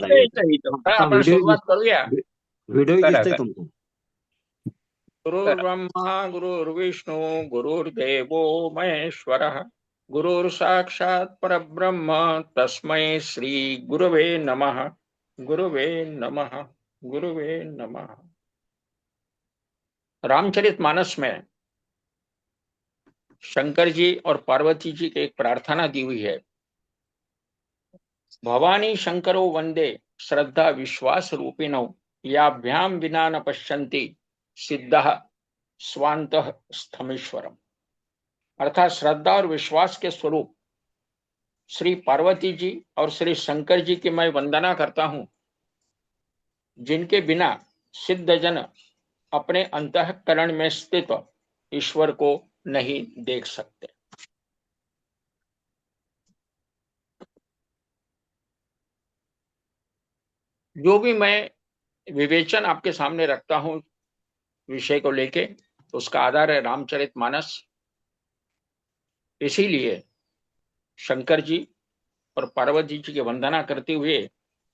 सही तो आता आपण व्हिडिओ सुरुवात करूया. व्हिडिओ करा दिसतोय करा. तुमचा. गुरुर्ब्रह्मा गुरुर्विष्णू गुरुर्देवो महेश्वरः गुरुर्साक्षात् परब्रह्म तस्मै श्री गुरवे नमः. गुरुवे नमः. गुरुवे नमः. रामचरितमानस में शंकर जी और पार्वती जी की एक प्रार्थना दी हुई है. भवानी शंकरो वंदे श्रद्धा विश्वास रूपिणौ याभ्याम विना न पश्यन्ति सिद्धः स्वांतः स्थमेश्वरम. अर्थात श्रद्धा और विश्वास के स्वरूप श्री पार्वती जी और श्री शंकर जी की मैं वंदना करता हूं, जिनके बिना सिद्ध जन अपने अंतःकरण में स्थित ईश्वर को नहीं देख सकते. जो भी मैं विवेचन आपके सामने रखता हूं विषय को लेके, उसका आधार है रामचरितमानस. इसीलिए शंकर जी और पार्वती जी की वंदना करते हुए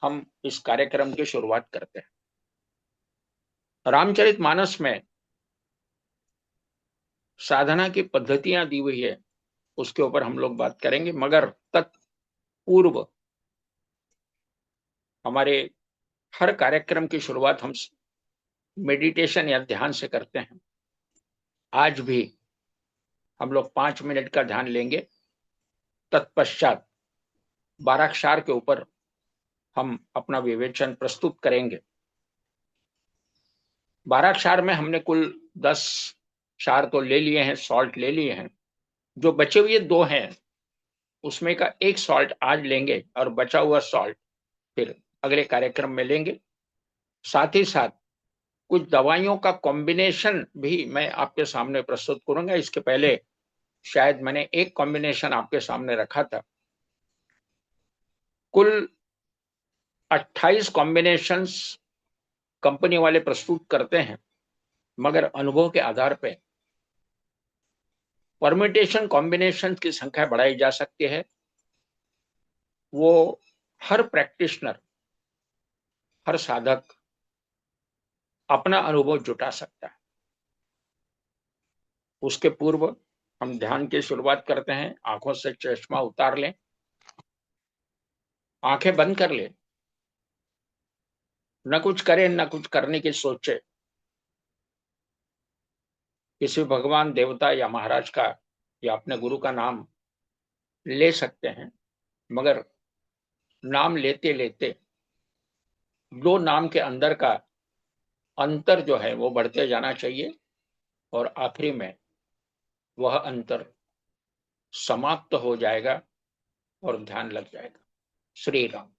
हम इस कार्यक्रम की शुरुआत करते हैं. रामचरितमानस में साधना की पद्धतियां दी हुई है, उसके ऊपर हम लोग बात करेंगे, मगर तत्पूर्व हमारे हर कार्यक्रम की शुरुआत हम मेडिटेशन या ध्यान से करते हैं. आज भी हम लोग 5 मिनट का ध्यान लेंगे. तत्पश्चात बाराक्षार के ऊपर हम अपना विवेचन प्रस्तुत करेंगे. बाराक्षार में हमने कुल 10 क्षार तो ले लिए हैं, सॉल्ट ले लिए हैं. जो बचे हुए दो हैं, उसमें का एक सॉल्ट आज लेंगे और बचा हुआ सॉल्ट फिर अगले कार्यक्रम में लेंगे. साथ ही साथ कुछ दवाइयों का कॉम्बिनेशन भी मैं आपके सामने प्रस्तुत करूंगा. इसके पहले शायद मैंने एक कॉम्बिनेशन आपके सामने रखा था. कुल 28 कॉम्बिनेशंस कंपनी वाले प्रस्तुत करते हैं, मगर अनुभव के आधार पर परम्यूटेशन कॉम्बिनेशन की संख्या बढ़ाई जा सकती है. वो हर प्रैक्टिशनर, हर साधक अपना अनुभव जुटा सकता है. उसके पूर्व हम ध्यान की शुरुआत करते हैं. आंखों से चश्मा उतार लें, आंखें बंद कर लें, न कुछ करें न कुछ करने की सोचे. किसी भगवान देवता या महाराज का या अपने गुरु का नाम ले सकते हैं, मगर नाम लेते लेते दो नाम के अंदर का अंतर जो है वो बढ़ते जाना चाहिए, और आखिरी में वह अंतर समाप्त हो जाएगा और ध्यान लग जाएगा. श्री राम.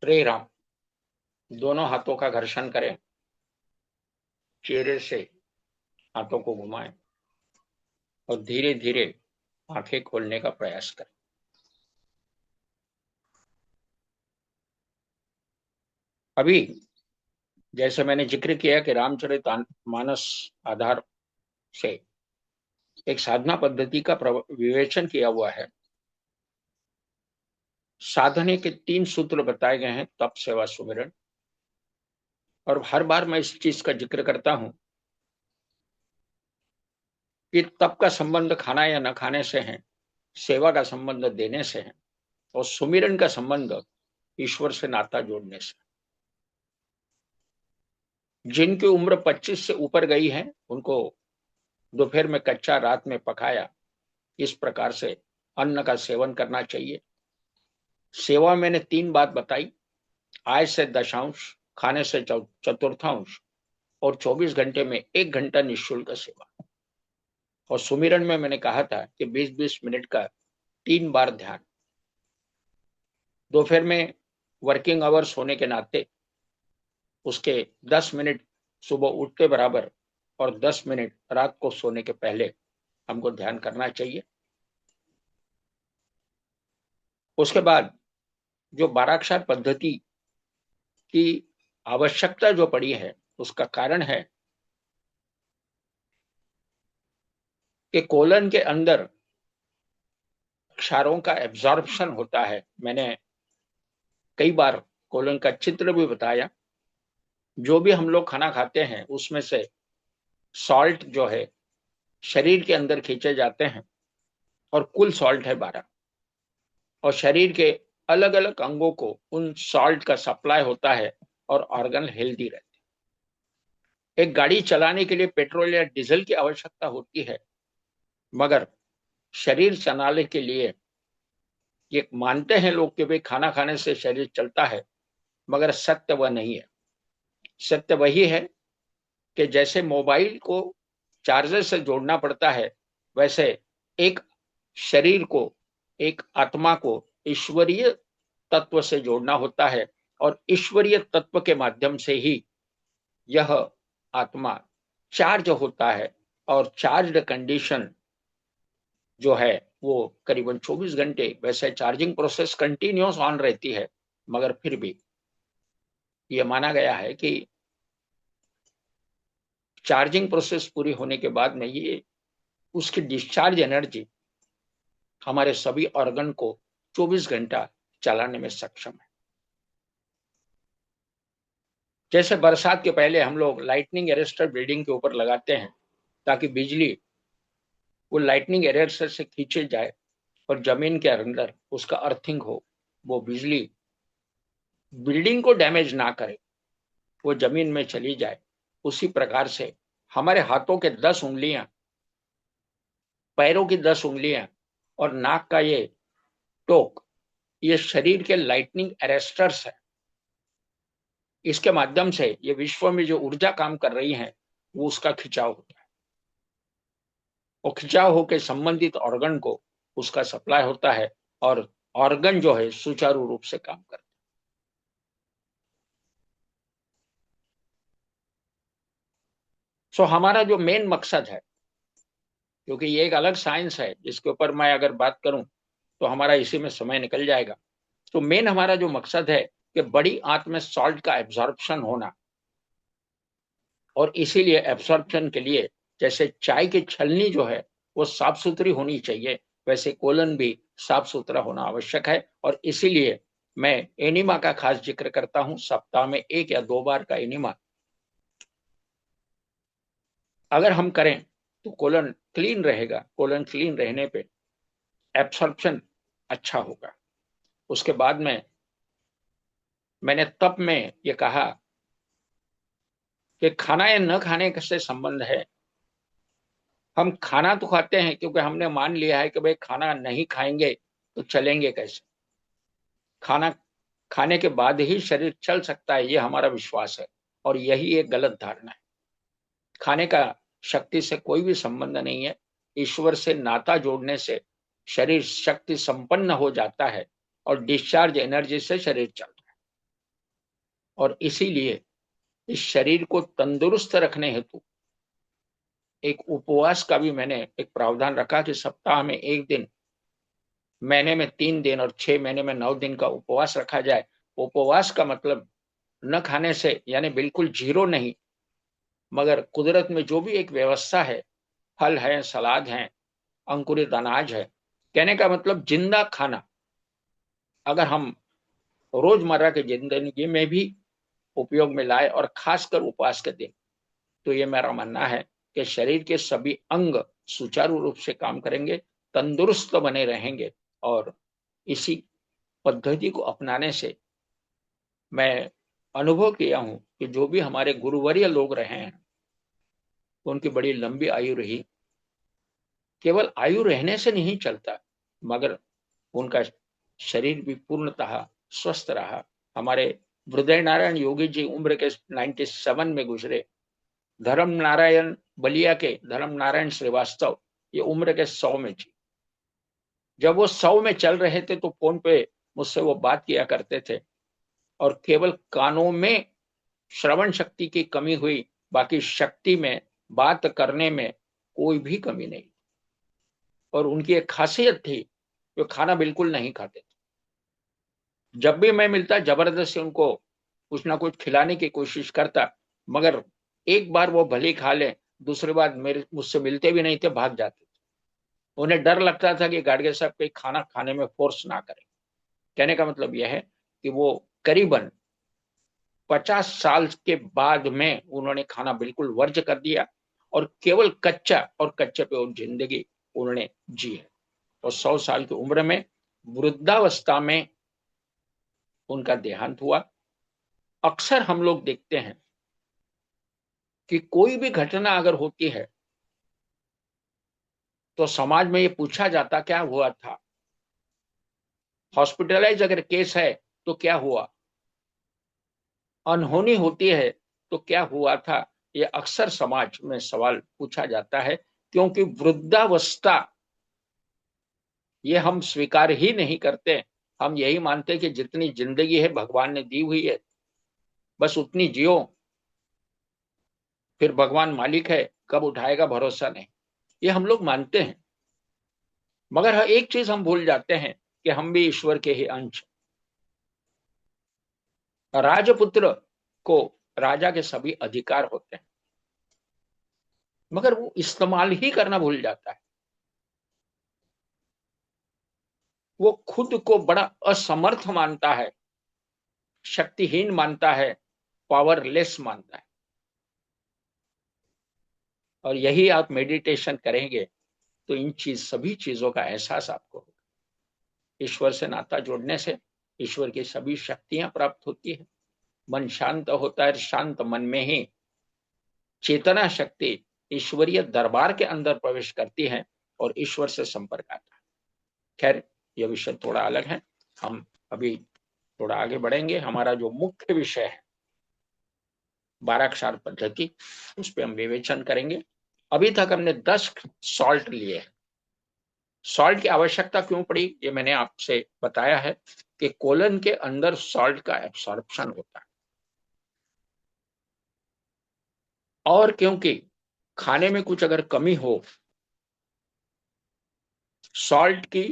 श्री राम। दोनों हाथों का घर्षण करें, चेहरे से हाथों को घुमाएं और धीरे धीरे आंखें खोलने का प्रयास करें। अभी जैसे मैंने जिक्र किया कि रामचरित मानस आधार से एक साधना पद्धति का विवेचन किया हुआ है। साधने के 3 सूत्र बताए गए हैं, तप, सेवा, सुमिरन। और हर बार मैं इस चीज का जिक्र करता हूं कि तप का संबंध खाना या न खाने से है, सेवा का संबंध देने से है, और सुमिरन का संबंध ईश्वर से नाता जोड़ने से। जिनकी उम्र 25 से ऊपर गई है उनको दोपहर में कच्चा, रात में पकाया, इस प्रकार से अन्न का सेवन करना चाहिए। सेवा मैंने 3 बात बताई, आय से दशांश, खाने से चतुर्थांश, और 24 घंटे में 1 घंटा निःशुल्क सेवा। और सुमिरन में मैंने कहा था कि 20-20 मिनट का 3 बार ध्यान। दोपहर में वर्किंग आवर्स होने के नाते उसके 10 मिनट सुबह उठते बराबर और 10 मिनट रात को सोने के पहले हमको ध्यान करना चाहिए। उसके बाद जो 12 पद्धति की आवश्यकता जो पड़ी है, उसका कारण है कि कोलन के अंदर क्षारों का एब्जॉर्प्शन होता है। मैंने कई बार कोलन का चित्र भी बताया। जो भी हम लोग खाना खाते हैं उसमें से सॉल्ट जो है शरीर के अंदर खींचे जाते हैं, और कुल सॉल्ट है 12। और शरीर के अलग अलग अंगों को उन सॉल्ट का सप्लाई होता है और ऑर्गन हेल्दी रहते हैं। एक गाड़ी चलाने के लिए पेट्रोल या डीजल की आवश्यकता होती है, मगर शरीर चलाने के लिए ये मानते हैं लोग कि भाई खाना खाने से शरीर चलता है, मगर सत्य वह नहीं है। सत्य वही है कि जैसे मोबाइल को चार्जर से जोड़ना पड़ता है, वैसे एक शरीर को, एक आत्मा को ईश्वरीय तत्व से जोड़ना होता है, और ईश्वरीय तत्व के माध्यम से ही यह आत्मा चार्ज होता है। और चार्ज्ड कंडीशन जो है वो करीबन 24 घंटे, वैसे चार्जिंग प्रोसेस कंटिन्यूस ऑन रहती है, मगर फिर भी यह माना गया है कि चार्जिंग प्रोसेस पूरी होने के बाद में ये उसकी डिस्चार्ज एनर्जी हमारे सभी ऑर्गन को 24 घंटा चलाने में सक्षम है। जैसे बरसात के पहले हम लोग लाइटनिंग अरेस्टर बिल्डिंग के ऊपर लगाते हैं ताकि बिजली वो लाइटनिंग अरेस्टर से खींचे जाए और जमीन के अंदर उसका अर्थिंग हो, वो बिजली बिल्डिंग को डैमेज ना करे, वो जमीन में चली जाए। उसी प्रकार से हमारे हाथों के 10 उंगलियां, पैरों की 10 उंगलियां और नाक का ये टोक, ये शरीर के लाइटनिंग अरेस्टर्स है। इसके माध्यम से ये विश्व में जो ऊर्जा काम कर रही है वो उसका खिंचाव होता है, और खिंचाव होकर संबंधित ऑर्गन को उसका सप्लाई होता है, और ऑर्गन जो है सुचारू रूप से काम करता है। सो हमारा जो मेन मकसद है, क्योंकि ये एक अलग साइंस है जिसके ऊपर मैं अगर बात करूं तो हमारा इसी में समय निकल जाएगा। तो मेन हमारा जो मकसद है कि बड़ी आंत में सॉल्ट का एब्जॉर्प्शन होना, और इसीलिए एब्सॉर्प्शन के लिए जैसे चाय की छलनी जो है वो साफ सुथरी होनी चाहिए, वैसे कोलन भी साफ सुथरा होना आवश्यक है। और इसीलिए मैं एनिमा का खास जिक्र करता हूं। सप्ताह में 1 या 2 बार का एनिमा अगर हम करें तो कोलन क्लीन रहेगा। कोलन क्लीन रहने पे एब्सॉर्प्शन अच्छा होगा। उसके बाद में मैंने तप में ये कहा कि खाना या न खाने से संबंध है। हम खाना तो खाते हैं क्योंकि हमने मान लिया है कि भाई खाना नहीं खाएंगे तो चलेंगे कैसे। खाना खाने के बाद ही शरीर चल सकता है, ये हमारा विश्वास है, और यही एक गलत धारणा है। खाने का शक्ति से कोई भी संबंध नहीं है। ईश्वर से नाता जोड़ने से शरीर शक्ति संपन्न हो जाता है और डिस्चार्ज एनर्जी से शरीर चलता है। और इसीलिए इस शरीर को तंदुरुस्त रखने हेतु एक उपवास का भी मैंने एक प्रावधान रखा कि सप्ताह में 1 दिन, महीने में 3 दिन और 6 महीने में 9 दिन का उपवास रखा जाए। उपवास का मतलब न खाने से यानी बिल्कुल जीरो नहीं, मगर कुदरत में जो भी एक व्यवस्था है, फल है, सलाद है, अंकुरित अनाज है, कहने का मतलब जिंदा खाना अगर हम रोजमर्रा की जिंदगी में भी उपयोग में लाए और खासकर उपवास के दिन, तो ये मेरा मानना है कि शरीर के सभी अंग सुचारू रूप से काम करेंगे, तंदुरुस्त बने रहेंगे। और इसी पद्धति को अपनाने से मैं अनुभव किया हूं कि जो भी हमारे गुरुवर्य लोग रहे हैं उनकी बड़ी लंबी आयु रही। केवल आयु रहने से नहीं चलता, मगर उनका शरीर भी पूर्णतः स्वस्थ रहा। हमारे हृदय नारायण योगी जी उम्र के 97 में गुजरे। धर्म नारायण बलिया के धर्म नारायण श्रीवास्तव ये उम्र के 100 में जी। जब वो 100 में चल रहे थे तो फोन पे मुझसे वो बात किया करते थे, और केवल कानों में श्रवण शक्ति की कमी हुई, बाकी शक्ति में, बात करने में कोई भी कमी नहीं। और उनकी एक खासियत थी, वो खाना बिल्कुल नहीं खाते थे। जब भी मैं मिलता जबरदस्ती उनको कुछ ना कुछ खिलाने की कोशिश करता, मगर एक बार वो भले खा ले, दूसरी बार मेरे मुझसे मिलते भी नहीं थे, भाग जाते थे। उन्हें डर लगता था कि गाडगे साहब कोई खाना खाने में फोर्स ना करे। कहने का मतलब यह है कि वो करीबन 50 साल के बाद में उन्होंने खाना बिल्कुल वर्ज कर दिया, और केवल कच्चा और कच्चे पे वो जिंदगी उन्होंने जी है। और 100 साल की उम्र में वृद्धावस्था में उनका देहांत हुआ। अक्सर हम लोग देखते हैं कि कोई भी घटना अगर होती है तो समाज में ये पूछा जाता क्या हुआ था। हॉस्पिटलाइज अगर केस है तो क्या हुआ, अनहोनी होती है तो क्या हुआ था, ये अक्सर समाज में सवाल पूछा जाता है। क्योंकि वृद्धावस्था ये हम स्वीकार ही नहीं करते। हम यही मानते कि जितनी जिंदगी है भगवान ने दी हुई है, बस उतनी जियो, फिर भगवान मालिक है, कब उठाएगा भरोसा नहीं, ये हम लोग मानते हैं। मगर हर एक चीज हम भूल जाते हैं कि हम भी ईश्वर के ही अंश। राजपुत्र को राजा के सभी अधिकार होते हैं, मगर वो इस्तेमाल ही करना भूल जाता है। वो खुद को बड़ा असमर्थ मानता है, शक्तिहीन मानता है, पावरलेस मानता है। और यही आप मेडिटेशन करेंगे तो इन सभी चीजों का एहसास आपको होगा। ईश्वर से नाता जोड़ने से ईश्वर की सभी शक्तियां प्राप्त होती है। मन शांत होता है, शांत मन में ही चेतना शक्ति ईश्वरीय दरबार के अंदर प्रवेश करती है और ईश्वर से संपर्क आता है। खैर, यह विषय थोड़ा अलग है, हम अभी थोड़ा आगे बढ़ेंगे। हमारा जो मुख्य विषय है 12 पद्धति, उस पर हम विवेचन करेंगे। अभी तक हमने 10 सॉल्ट लिए हैं। सॉल्ट की आवश्यकता क्यों पड़ी ये मैंने आपसे बताया है कि कोलन के अंदर सॉल्ट का एब्सॉर्प्शन होता है, और क्योंकि खाने में कुछ अगर कमी हो, सॉल्ट की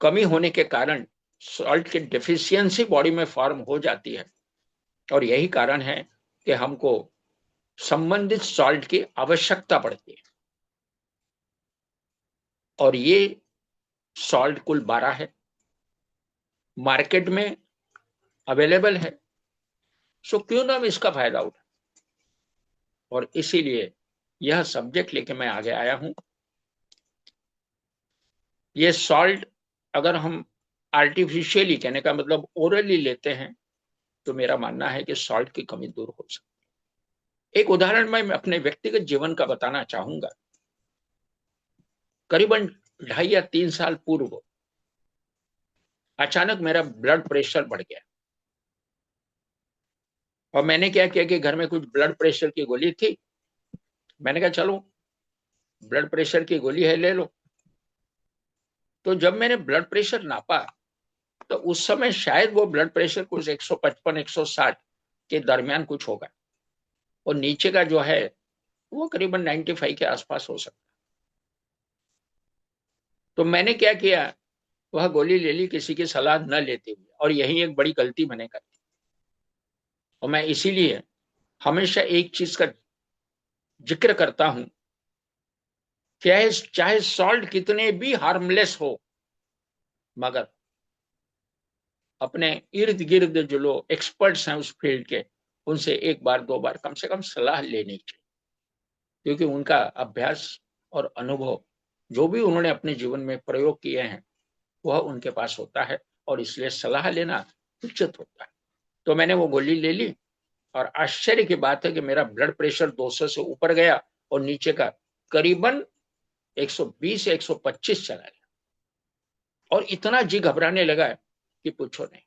कमी होने के कारण सॉल्ट की डेफिशिएंसी बॉडी में फॉर्म हो जाती है, और यही कारण है कि हमको संबंधित सॉल्ट की आवश्यकता पड़ती है। और ये सॉल्ट कुल 12 है, मार्केट में अवेलेबल है। सो क्यों ना हम इसका फायदा उठाएं, और इसीलिए यह सब्जेक्ट लेके मैं आगे आया हूं। ये सॉल्ट अगर हम आर्टिफिशियली, कहने का मतलब ओरली लेते हैं, तो मेरा मानना है कि सॉल्ट की कमी दूर हो सकती है। एक उदाहरण मैं अपने व्यक्तिगत जीवन का बताना चाहूंगा। करीबन 2.5 या 3 साल पूर्व अचानक मेरा ब्लड प्रेशर बढ़ गया, और मैंने क्या किया कि घर में कुछ ब्लड प्रेशर की गोली थी, मैंने कहा चलो ब्लड प्रेशर की गोली है ले लो। तो जब मैंने ब्लड प्रेशर नापा तो उस समय शायद वो ब्लड प्रेशर कुछ 155 160 के दरमियान कुछ होगा, और नीचे का जो है वो करीबन 95 के आसपास हो सकता है। तो मैंने क्या किया, वह गोली ले ली किसी की सलाह न लेते हुए, और यही एक बड़ी गलती मैंने कर दी। और मैं इसीलिए हमेशा एक चीज का जिक्र करता हूं, चाहे चाहे सॉल्ट कितने भी हार्मलेस हो, मगर अपने इर्द गिर्द जो लोग एक्सपर्ट्स हैं उस फील्ड के, उनसे एक बार दो बार कम से कम सलाह लेनी चाहिए, क्योंकि उनका अभ्यास और अनुभव जो भी उन्होंने अपने जीवन में प्रयोग किए हैं वह उनके पास होता है, और इसलिए सलाह लेना उचित होता है। तो मैंने वो गोली ले ली, और आश्चर्य की बात है कि मेरा ब्लड प्रेशर 200 से ऊपर गया, और नीचे का करीबन 120 या 125 चला गया, और इतना जी घबराने लगा कि पूछो नहीं।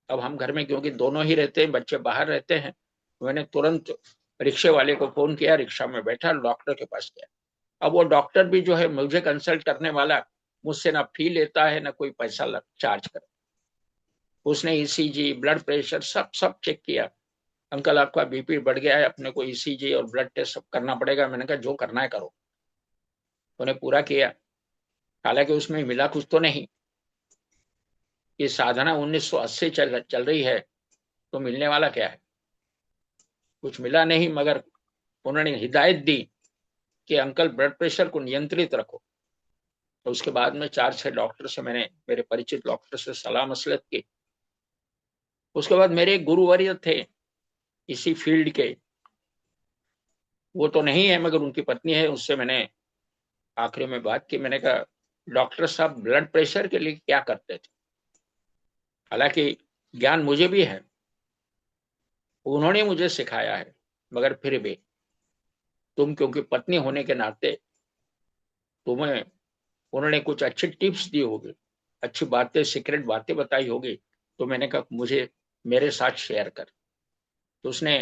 अब हम घर में क्योंकि दोनों ही रहते हैं, बच्चे बाहर रहते हैं, मैंने तुरंत रिक्शे वाले को फोन किया, रिक्शा में बैठा, डॉक्टर के पास गया। अब वो डॉक्टर भी जो है मुझे कंसल्ट करने वाला, मुझसे ना फी लेता है ना कोई पैसा चार्ज कर। उसने ईसीजी, ब्लड प्रेशर सब सब चेक किया। अंकल आपका बीपी बढ़ गया है, अपने को ईसीजी और ब्लड टेस्ट सब करना पड़ेगा। मैंने कहा जो करना है करो। उन्हें पूरा किया। हालांकि उसमें मिला कुछ तो नहीं, ये साधना 1980 चल रही है, तो मिलने वाला क्या है, कुछ मिला नहीं। मगर उन्होंने हिदायत दी कि अंकल ब्लड प्रेशर को नियंत्रित रखो। तो उसके बाद में 4-6 डॉक्टर से, मैंने मेरे परिचित डॉक्टर से सलाह मसलत की। उसके बाद मेरे एक गुरुवर्य थे इसी फील्ड के, वो तो नहीं है मगर उनकी पत्नी है, उससे मैंने आखिरी में बात की। मैंने कहा डॉक्टर साहब ब्लड प्रेशर के लिए क्या करते थे, हालांकि ज्ञान मुझे भी है, उन्होंने मुझे सिखाया है, मगर फिर भी तुम क्योंकि पत्नी होने के नाते तुम्हें उन्होंने कुछ अच्छी टिप्स दी होगी, अच्छी बातें, सीक्रेट बातें बताई होगी, तो मैंने कहा मुझे मेरे साथ शेयर कर। तो उसने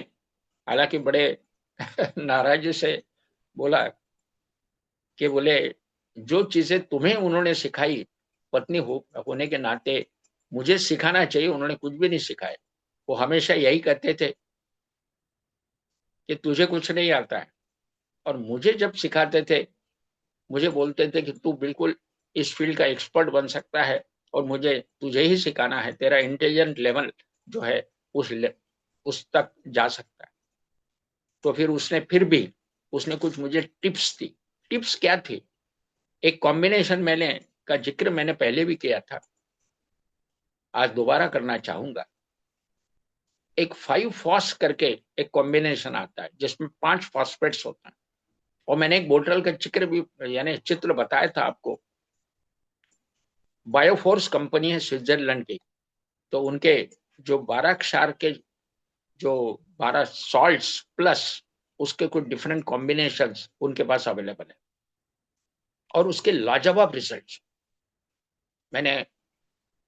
हालांकि बड़े नाराजी से बोला कि बोले जो चीजें तुम्हें उन्होंने सिखाई पत्नी होने के नाते मुझे सिखाना चाहिए, उन्होंने कुछ भी नहीं सिखाया। वो हमेशा यही कहते थे कि तुझे कुछ नहीं आता है, और मुझे जब सिखाते थे मुझे बोलते थे कि तू बिल्कुल इस फील्ड का एक्सपर्ट बन सकता है, और मुझे तुझे ही सिखाना है, तेरा इंटेलिजेंट लेवल जो है उस तक जा सकता है। तो फिर उसने कुछ मुझे टिप्स दी। टिप्स क्या थी, एक कॉम्बिनेशन का जिक्र मैंने पहले भी किया था, आज दोबारा करना चाहूंगा। एक 5 फॉस करके एक कॉम्बिनेशन आता है जिसमें 5 फॉस्फेट्स होता है, और मैंने एक बोतल का जिक्र भी यानी चित्र बताया था आपको। बायोफोर्स कंपनी है स्विट्जरलैंड की, तो उनके जो 12 क्षार के जो 12 सॉल्ट्स प्लस उसके कुछ डिफरेंट कॉम्बिनेशंस उनके पास अवेलेबल है, और उसके लाजवाब रिजल्ट्स। मैंने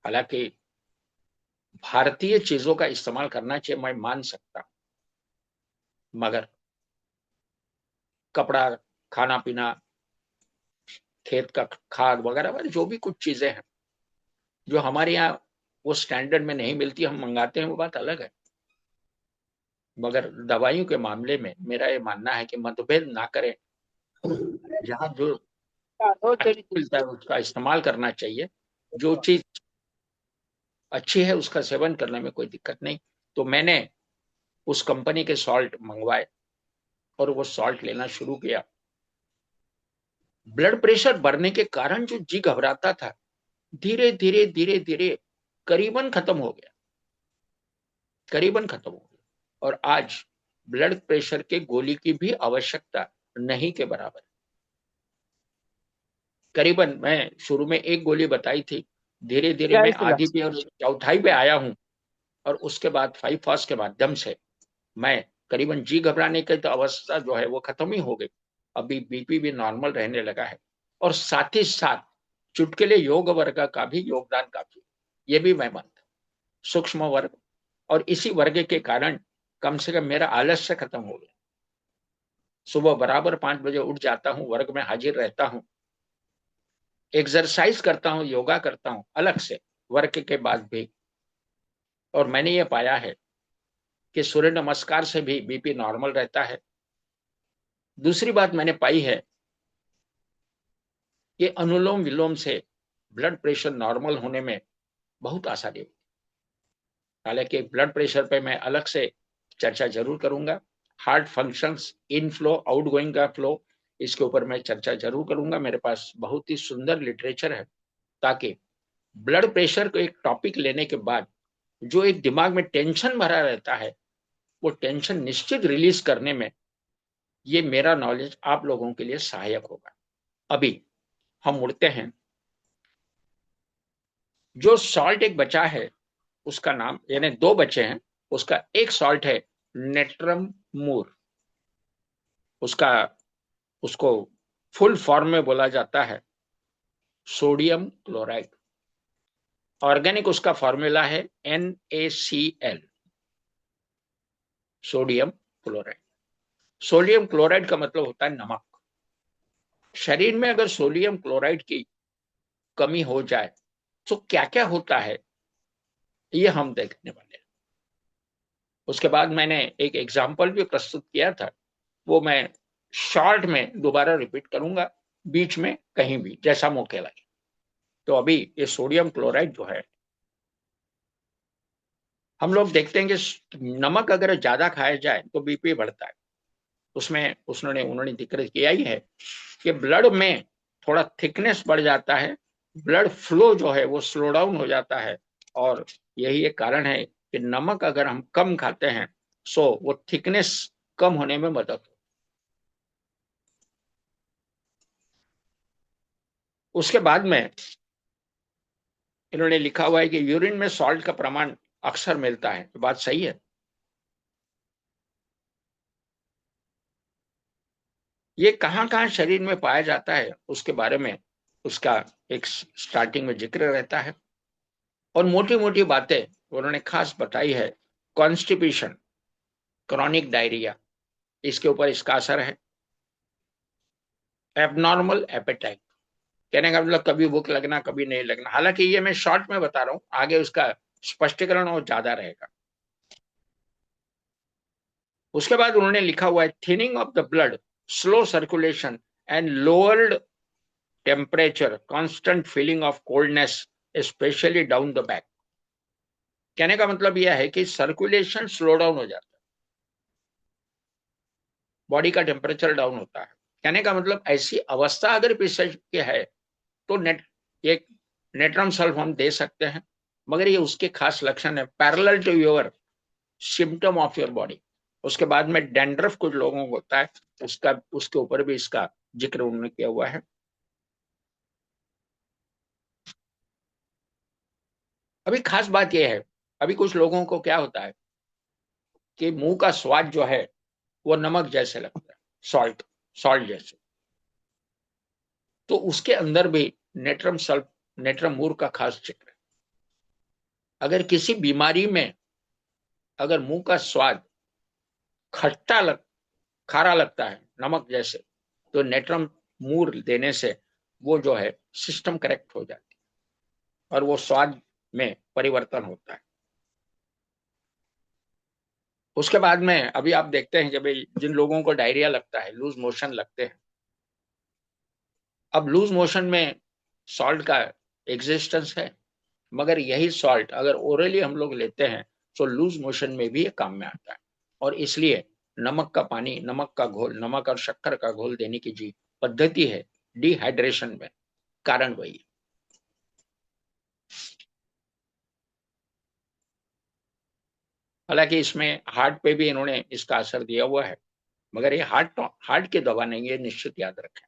हालांकि भारतीय चीजों का इस्तेमाल करना चाहिए, मैं मान सकता, मगर कपड़ा, खाना पीना, खेत का खाद वगैरह वगैरह जो भी कुछ चीजें हैं जो हमारे यहाँ वो स्टैंडर्ड में नहीं मिलती, हम मंगाते हैं, वो बात अलग है। मगर दवाइयों के मामले में मेरा ये मानना है कि मतभेद ना करें, जहाँ जो मिलता है उसका इस्तेमाल करना चाहिए। जो चीज अच्छी है उसका सेवन करने में कोई दिक्कत नहीं। तो मैंने उस कंपनी के सॉल्ट मंगवाए और वो सॉल्ट लेना शुरू किया। ब्लड प्रेशर बढ़ने के कारण जो जी घबराता था, धीरे धीरे धीरे धीरे करीबन खत्म हो गया, करीबन खत्म हो गया। और आज ब्लड प्रेशर के गोली की भी आवश्यकता नहीं के बराबर। करीबन मैं शुरू में एक गोली बताई थी, धीरे धीरे मैं आधी पे और चौथाई पे आया हूं, और उसके बाद 5 फास्ट के माध्यम से मैं करीबन जी घबराने की तो अवस्था जो है वो खत्म ही हो गई। अभी बीपी भी नॉर्मल रहने लगा है, और साथ ही साथ चुटकुले योग वर्ग का भी योगदान काफी, ये भी मैं मानता हूँ, सूक्ष्म वर्ग। और इसी वर्ग के कारण कम से कम मेरा आलस्य खत्म हो गया। सुबह बराबर 5 बजे उठ जाता हूँ, वर्ग में हाजिर रहता हूँ, एक्सरसाइज करता हूँ, योगा करता हूँ अलग से वर्क के बाद भी। और मैंने ये पाया है कि सूर्य नमस्कार से भी बीपी नॉर्मल रहता है। दूसरी बात मैंने पाई है कि अनुलोम विलोम से ब्लड प्रेशर नॉर्मल होने में बहुत आसानी होती है। हालांकि ब्लड प्रेशर पे मैं अलग से चर्चा जरूर करूंगा। हार्ट फंक्शंस, इन फ्लो, आउट गोइंग का फ्लो, इसके ऊपर मैं चर्चा जरूर करूंगा। मेरे पास बहुत ही सुंदर लिटरेचर है, ताकि ब्लड प्रेशर को एक टॉपिक लेने के बाद जो एक दिमाग में टेंशन भरा रहता है, वो टेंशन निश्चित रिलीज करने में ये मेरा नॉलेज आप लोगों के लिए सहायक होगा। अभी हम मुड़ते हैं। जो सॉल्ट एक बचा है, उसका नाम, यानी दो बचे हैं, उसका एक सॉल्ट है नेट्रम मूर। उसका उसको फुल फॉर्म में बोला जाता है सोडियम क्लोराइड। ऑर्गेनिक उसका फॉर्मूला है NaCl, sodium chloride. Sodium chloride का मतलब होता है नमक। शरीर में अगर सोडियम क्लोराइड की कमी हो जाए तो क्या क्या होता है, ये हम देखने वाले हैं। उसके बाद मैंने एक एग्जाम्पल भी प्रस्तुत किया था, वो मैं शॉर्ट में दोबारा रिपीट करूंगा, बीच में कहीं भी जैसा मौके लगे। तो अभी ये सोडियम क्लोराइड जो है, हम लोग देखते हैं कि नमक अगर ज्यादा खाया जाए तो बीपी बढ़ता है। उसमें उन्होंने जिक्र किया ही है कि ब्लड में थोड़ा थिकनेस बढ़ जाता है, ब्लड फ्लो जो है वो स्लो डाउन हो जाता है। और यही एक कारण है कि नमक अगर हम कम खाते हैं सो वो थिकनेस कम होने में मदद हो। उसके बाद में इन्होंने लिखा हुआ है कि यूरिन में सॉल्ट का प्रमाण अक्सर मिलता है। तो बात सही है। ये कहाँ कहाँ शरीर में पाया जाता है उसके बारे में उसका एक स्टार्टिंग में जिक्र रहता है। और मोटी मोटी बातें उन्होंने खास बताई है। कॉन्स्टिपेशन, क्रॉनिक डायरिया, इसके ऊपर इसका असर है। एबनॉर्मल एपेटाइट, कहने का मतलब कभी भूख लगना कभी नहीं लगना। हालांकि ये मैं शॉर्ट में बता रहा हूँ, आगे उसका स्पष्टीकरण और ज्यादा रहेगा। उसके बाद उन्होंने लिखा हुआ है thinning of the blood, slow circulation and lowered temperature, constant feeling of coldness specially down the back. कहने का मतलब यह है कि सर्कुलेशन स्लो डाउन हो जाता है, बॉडी का टेम्परेचर डाउन होता है। कहने का मतलब ऐसी अवस्था अगर पेशेंट की है तो एक नेट्रम सल्फ हम दे सकते हैं, मगर ये उसके खास लक्षण है, parallel to your symptom of your body. उसके बाद में डैंड्रफ कुछ लोगों को होता है, उसका उसके ऊपर भी इसका जिक्र उन्होंने किया हुआ है। अभी खास बात यह है, अभी कुछ लोगों को क्या होता है कि मुंह का स्वाद जो है वो नमक जैसे लगता है, सॉल्ट सॉल्ट जैसे। तो उसके अंदर भी नेट्रम सल्फ, नेट्रम मूर का खास जिक्र है। अगर किसी बीमारी में अगर मुंह का स्वाद खट्टा लग खारा लगता है नमक जैसे, तो नेट्रम मूर देने से वो जो है सिस्टम करेक्ट हो जाती है और वो स्वाद में परिवर्तन होता है। उसके बाद में अभी आप देखते हैं कि भाई जिन लोगों को डायरिया लगता है, लूज मोशन लगते हैं, अब लूज मोशन में सॉल्ट का एग्जिस्टेंस है, मगर यही सॉल्ट अगर ओरली हम लोग लेते हैं तो लूज मोशन में भी ये काम में आता है। और इसलिए नमक का पानी, नमक का घोल, नमक और शक्कर का घोल देने की जी पद्धति है डिहाइड्रेशन में, कारण वही है। हालांकि इसमें हार्ट पे भी इन्होंने इसका असर दिया हुआ है, मगर ये हार्ट की दवा नहीं है, निश्चित याद रखें।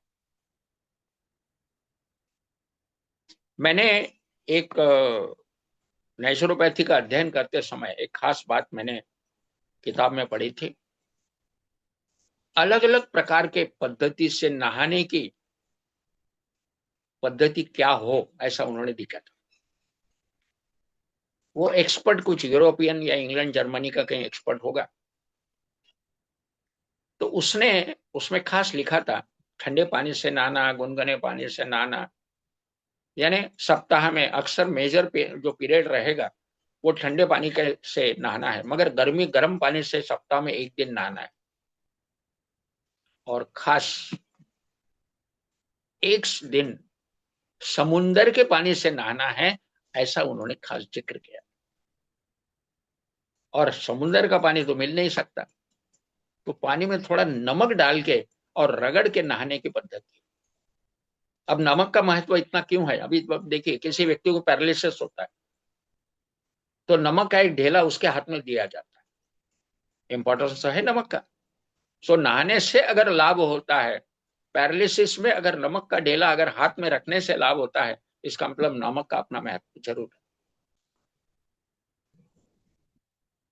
मैंने एक नेचुरोपैथी का अध्ययन करते समय एक खास बात मैंने किताब में पढ़ी थी। अलग अलग प्रकार के पद्धति से नहाने की पद्धति क्या हो, ऐसा उन्होंने दिखा था। वो एक्सपर्ट कुछ यूरोपियन या इंग्लैंड जर्मनी का कहीं एक्सपर्ट होगा, तो उसने उसमें खास लिखा था ठंडे पानी से नहाना, गुनगुने पानी से नहाना, यानी सप्ताह में अक्सर मेजर जो पीरियड रहेगा वो ठंडे पानी के से नहाना है, मगर गर्म पानी से सप्ताह में 1 दिन नहाना है। और खास 1 दिन समुंदर के पानी से नहाना है, ऐसा उन्होंने खास जिक्र किया। और समुंदर का पानी तो मिल नहीं सकता, तो पानी में थोड़ा नमक डाल के और रगड़ के नहाने की पद्धति। अब नमक का महत्व इतना क्यों है? अभी देखिए, किसी व्यक्ति को पैरालिसिस होता है तो नमक का एक ढेला उसके हाथ में दिया जाता है, इंपॉर्टेंस तो है नमक का। सो नहाने से अगर लाभ होता है, पैरालिसिस में अगर नमक का ढेला अगर हाथ में रखने से लाभ होता है, इसका मतलब नमक का अपना महत्व जरूर है।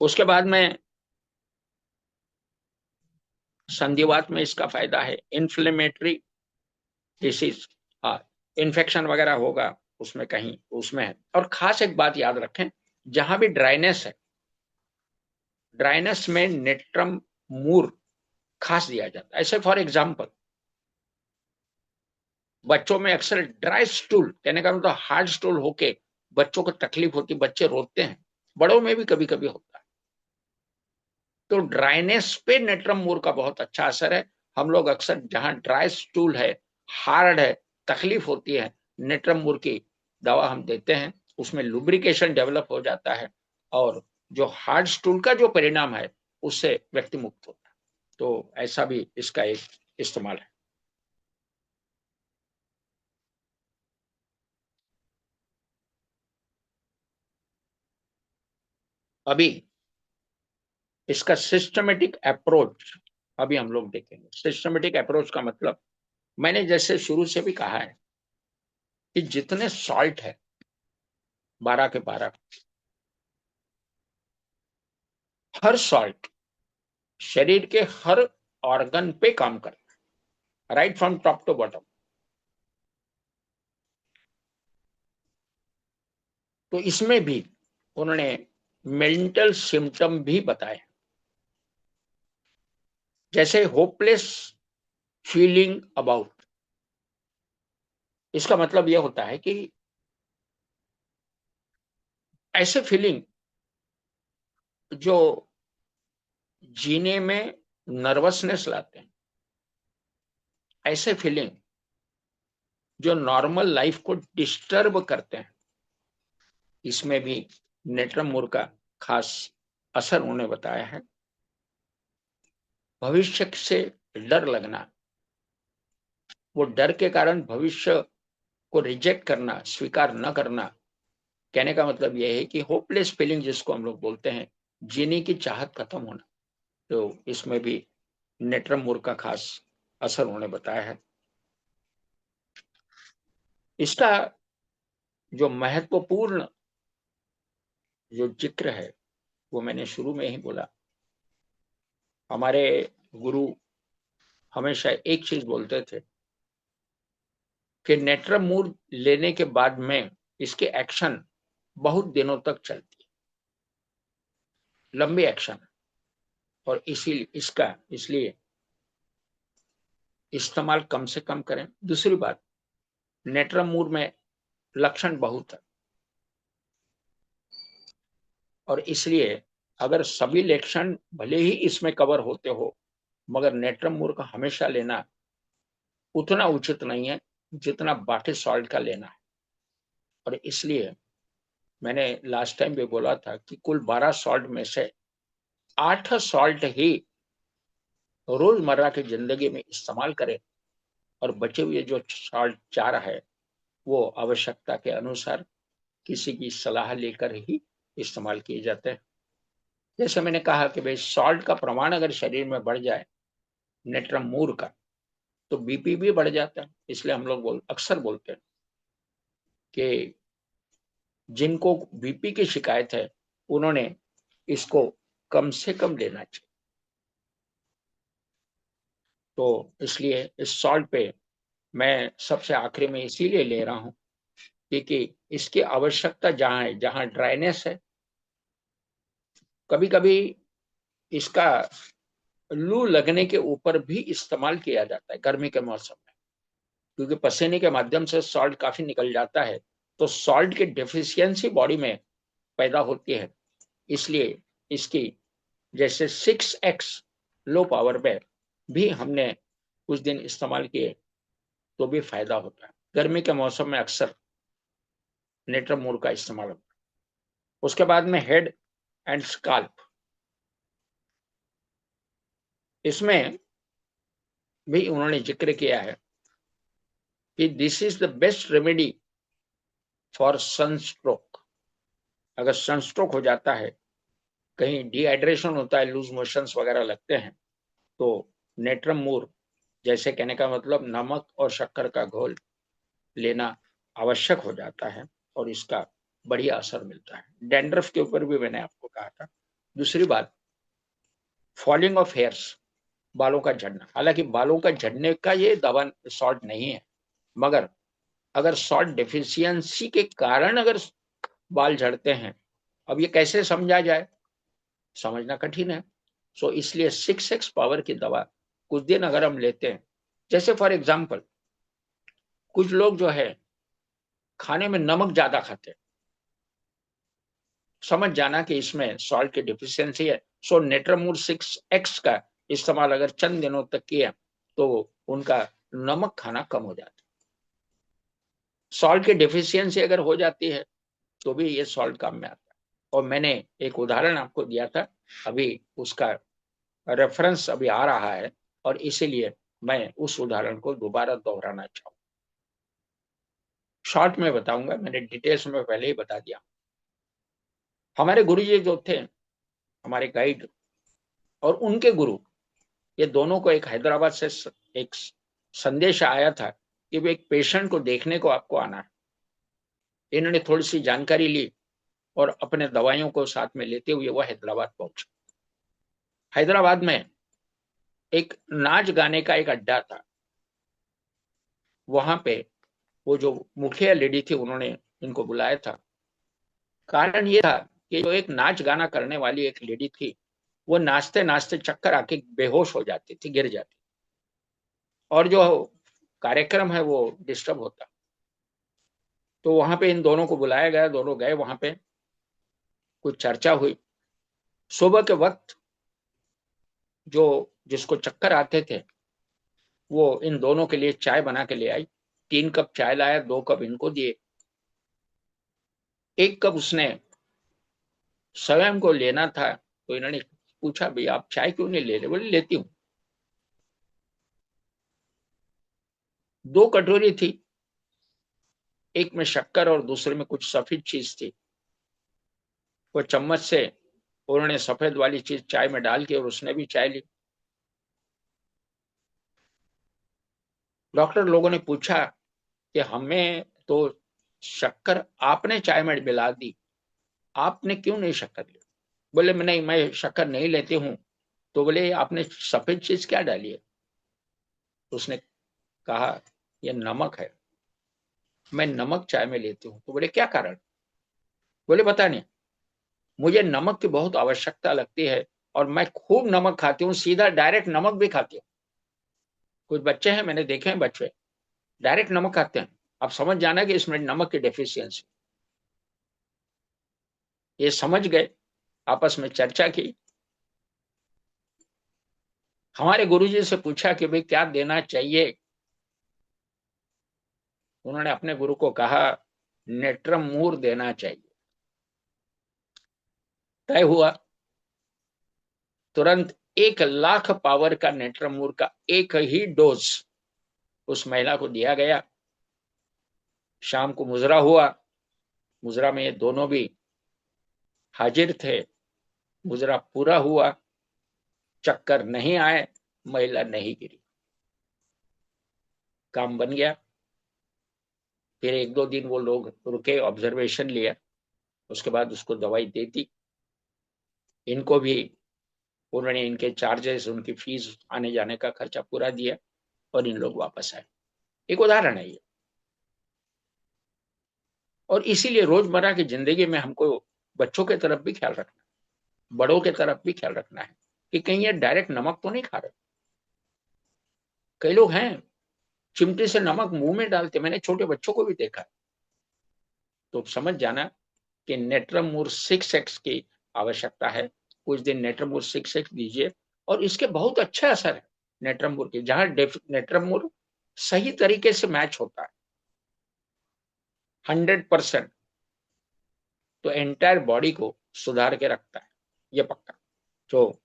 उसके बाद में संधिवात में इसका फायदा है, इन्फ्लेमेटरी डिसीज, हाँ, इन्फेक्शन वगैरह होगा उसमें कहीं, उसमें है। और खास एक बात याद रखें, जहां भी ड्राइनेस है, ड्राइनेस में नेट्रम मूर खास दिया जाता है। ऐसे फॉर एग्जाम्पल, बच्चों में अक्सर ड्राई स्टूल, कहने का मतलब हार्ड स्टूल होके बच्चों को तकलीफ होती, बच्चे रोते हैं, बड़ों में भी कभी कभी होता है। तो ड्राइनेस पे नेट्रम मूर का बहुत अच्छा असर है। हम लोग अक्सर जहां ड्राई स्टूल है, हार्ड है, तकलीफ होती है, नेट्रम मूर की दवा हम देते हैं, उसमें लुब्रिकेशन डेवलप हो जाता है और जो हार्ड स्टूल का जो परिणाम है उससे व्यक्ति मुक्त होता है। तो ऐसा भी इसका एक इस्तेमाल है। अभी इसका सिस्टमेटिक अप्रोच अभी हम लोग देखेंगे। सिस्टमेटिक अप्रोच का मतलब, मैंने जैसे शुरू से भी कहा है कि जितने सॉल्ट है 12 के 12, हर सॉल्ट शरीर के हर ऑर्गन पे काम करता है, right from top to bottom. तो इसमें भी उन्होंने मेंटल सिम्टम भी बताए, जैसे होपलेस फीलिंग अबाउट। इसका मतलब यह होता है कि ऐसे फीलिंग जो जीने में नर्वसनेस लाते हैं, ऐसे फीलिंग जो नॉर्मल लाइफ को डिस्टर्ब करते हैं, इसमें भी नेट्रम मूर का खास असर उन्होंने बताया है। भविष्य से डर लगना, वो डर के कारण भविष्य को रिजेक्ट करना, स्वीकार न करना, कहने का मतलब यह है कि होपलेस फीलिंग जिसको हम लोग बोलते हैं, जीने की चाहत खत्म होना, तो इसमें भी नेट्रम मूर का खास असर उन्होंने बताया है। इसका जो महत्वपूर्ण जो जिक्र है वो मैंने शुरू में ही बोला। हमारे गुरु हमेशा एक चीज बोलते थे कि नेट्रम मूर लेने के बाद में इसके एक्शन बहुत दिनों तक चलती है, लंबी एक्शन, और इसलिए इस्तेमाल कम से कम करें। दूसरी बात, नेट्रम मूर में लक्षण बहुत है, और इसलिए अगर सभी लक्षण भले ही इसमें कवर होते हो, मगर नेट्रम मूर का हमेशा लेना उतना उचित नहीं है जितना बाकी सॉल्ट का लेना है। और इसलिए मैंने लास्ट टाइम भी बोला था कि कुल 12 सॉल्ट में से 8 सॉल्ट ही रोजमर्रा की जिंदगी में इस्तेमाल करें, और बचे हुए जो सॉल्ट 4 है वो आवश्यकता के अनुसार किसी की सलाह लेकर ही इस्तेमाल किए जाते हैं। जैसे मैंने कहा कि भाई सॉल्ट का प्रमाण अगर शरीर में बढ़ जाए, नेट्रम मूर का, तो बीपी भी बढ़ जाता है। इसलिए हम लोग अक्सर बोलते हैं कि जिनको बीपी की शिकायत है उन्होंने इसको कम से कम लेना चाहिए। तो इसलिए इस सॉल्ट पे मैं सबसे आखिरी में इसीलिए ले रहा हूं क्योंकि इसकी आवश्यकता जहां है, जहां ड्राइनेस है, कभी कभी इसका लू लगने के ऊपर भी इस्तेमाल किया जाता है गर्मी के मौसम में, क्योंकि पसीने के माध्यम से सॉल्ट काफी निकल जाता है। तो सॉल्ट की डेफिशिएंसी बॉडी में पैदा होती है। इसलिए इसकी जैसे 6x लो पावर पे भी हमने कुछ दिन इस्तेमाल किए तो भी फायदा होता है। गर्मी के मौसम में अक्सर नेट्रम मूर का इस्तेमाल होता है। उसके बाद में हेड एंड स्काल्प, इसमें भी उन्होंने जिक्र किया है कि this is the best remedy for sunstroke. अगर सनस्ट्रोक हो जाता है, कहीं डिहाइड्रेशन होता है, लूज मोशंस वगैरह लगते हैं, तो नेट्रम मूर, जैसे कहने का मतलब नमक और शक्कर का घोल लेना आवश्यक हो जाता है और इसका बढ़िया असर मिलता है। डैंड्रफ के ऊपर भी मैंने आपको कहा था। दूसरी बात, फॉलिंग ऑफ हेयर्स, बालों का झड़ना। हालांकि बालों का झड़ने का ये दवा सॉल्ट नहीं है, मगर अगर सॉल्ट डेफिशिएंसी के कारण अगर बाल झड़ते हैं, अब ये कैसे समझा जाए, समझना कठिन है। सो इसलिए 6x पावर की दवा कुछ दिन अगर हम लेते हैं, जैसे फॉर एग्जाम्पल कुछ लोग जो है खाने में नमक ज्यादा खाते हैं, समझ जाना कि इसमें सॉल्ट की डिफिशियंसी है। सो नेट्रमूर 6x का इस्तेमाल अगर चंद दिनों तक किया तो उनका नमक खाना कम हो जाता है। सॉल्ट की डिफिशियंसी अगर हो जाती है तो भी ये सॉल्ट काम में आता है। और मैंने एक उदाहरण आपको दिया था, अभी उसका रेफरेंस अभी आ रहा है और इसीलिए मैं उस उदाहरण को दोबारा दोहराना चाहूंगा। शॉर्ट में बताऊंगा, मैंने डिटेल्स में पहले ही बता दिया। हमारे गुरुजी जो थे, हमारे गाइड और उनके गुरु, ये दोनों को एक हैदराबाद से एक संदेश आया था कि वो एक पेशेंट को देखने को आपको आना है। इन्होंने थोड़ी सी जानकारी ली और अपने दवाइयों को साथ में लेते हुए वह हैदराबाद पहुंचे। हैदराबाद में एक नाच गाने का एक अड्डा था। वहां पे वो जो मुखिया लेडी थी, उन्होंने इनको बुलाया था। कारण ये था कि जो एक नाच गाना करने वाली एक लेडी थी, वो नाचते नाचते चक्कर आके बेहोश हो जाती थी, गिर जाती, और जो कार्यक्रम है वो डिस्टर्ब होता। तो वहां पे इन दोनों को बुलाया गया, दोनों गए वहां पे, कुछ चर्चा हुई। सुबह के वक्त जो जिसको चक्कर आते थे, वो इन दोनों के लिए चाय बना के ले आई। 3 कप चाय लाया, 2 कप इनको दिए। 1 कप उसने स्वयं को लेना था, तो इन्होंने पूछा, भाई आप चाय क्यों नहीं ले रहे? बोले लेती हूँ। 2 कटोरी थी, एक में शक्कर और दूसरे में कुछ सफेद चीज थी। वो चम्मच से उन्होंने सफेद वाली चीज चाय में डाल के और उसने भी चाय ली। डॉक्टर लोगों ने पूछा कि हमें तो शक्कर आपने चाय में मिला दी, आपने क्यों नहीं शक्कर ली? बोले मैं नहीं, मैं शक्कर नहीं लेती हूँ। तो बोले आपने सफेद चीज क्या डाली है? उसने कहा यह नमक है, मैं नमक चाय में लेती हूँ। तो बोले क्या कारण? बोले पता नहीं, मुझे नमक की बहुत आवश्यकता लगती है और मैं खूब नमक खाती हूँ, सीधा डायरेक्ट नमक भी खाती हूँ। कुछ बच्चे हैं, मैंने देखे हैं, बच्चे डायरेक्ट नमक खाते हैं। आप समझ जाना कि इसमें नमक की डेफिशिएंसी। ये समझ गए, आपस में चर्चा की। हमारे गुरुजी से पूछा कि भाई क्या देना चाहिए? उन्होंने अपने गुरु को कहा नेट्रम मूर देना चाहिए। तय हुआ, तुरंत 1 लाख पावर का नेट्रम मूर का एक ही डोज उस महिला को दिया गया। शाम को मुजरा हुआ, मुजरा में ये दोनों भी हाजिर थे। मुजरा पूरा हुआ, चक्कर नहीं आए, महिला नहीं गिरी, काम बन गया। फिर 1-2 दिन वो लोग रुके, ऑब्जर्वेशन लिया, उसके बाद उसको दवाई दे दी। इनको भी उन्होंने इनके चार्जेस, उनकी फीस, आने जाने का खर्चा पूरा दिया और इन लोग वापस आए। एक उदाहरण है ये। और इसीलिए रोजमर्रा की जिंदगी में हमको बच्चों के तरफ भी ख्याल रखना, बड़ों के तरफ भी ख्याल रखना है कि कहीं ये डायरेक्ट नमक तो नहीं खा रहे। कई लोग हैं चिमटी से नमक मुंह में डालते, मैंने छोटे बच्चों को भी देखा। तो समझ जाना कि नेट्रमूर 6x की आवश्यकता है। कुछ दिन नेट्रमूर 6x दीजिए और इसके बहुत अच्छा असर है नेट्रमूर के। जहां नेट्रमूर सही तरीके से मैच होता है 100%, तो एंटायर बॉडी को सुधार के रखता है, ये पक्का। तो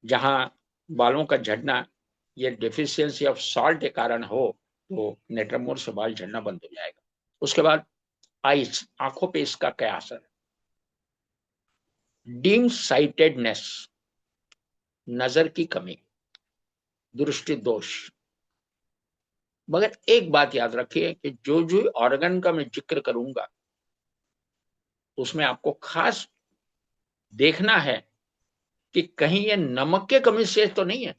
जहां बालों का झड़ना ये डेफिशिएंसी ऑफ सॉल्ट के कारण हो, तो नेट्रमोर से बाल झड़ना बंद हो जाएगा। उसके बाद आईज, आंखों पे इसका क्या असर है? डीम साइटेडनेस, नजर की कमी, दृष्टि दोष। मगर एक बात याद रखिए कि जो जो ऑर्गन का मैं जिक्र करूंगा उसमें आपको खास देखना है कि कहीं ये नमक के कमी से तो नहीं है।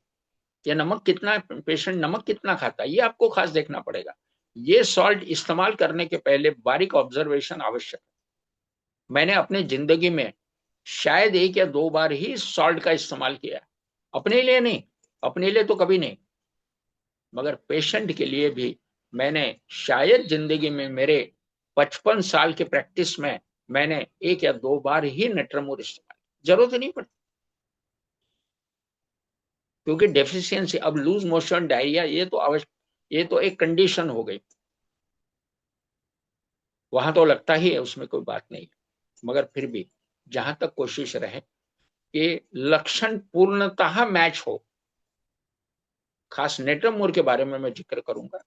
ये नमक कितना, पेशेंट नमक कितना खाता है, ये आपको खास देखना पड़ेगा। ये सॉल्ट इस्तेमाल करने के पहले बारीक ऑब्जर्वेशन आवश्यक है। मैंने अपनी जिंदगी में शायद 1 या 2 बार ही सॉल्ट का इस्तेमाल किया, अपने लिए नहीं, अपने लिए तो कभी नहीं, मगर पेशेंट के लिए भी मैंने शायद जिंदगी में मेरे 55 साल के प्रैक्टिस में मैंने 1 या 2 बार ही नेट्रमोर इस्तेमाल, जरूरत नहीं पड़ी। क्योंकि डेफिशिएंसी, अब लूज मोशन डायरिया ये तो आवश्यक, ये तो एक कंडीशन हो गई, वहां तो लगता ही है, उसमें कोई बात नहीं। मगर फिर भी जहां तक कोशिश रहे कि लक्षण पूर्णतः मैच हो, खास नेट्रमोर के बारे में मैं जिक्र करूंगा,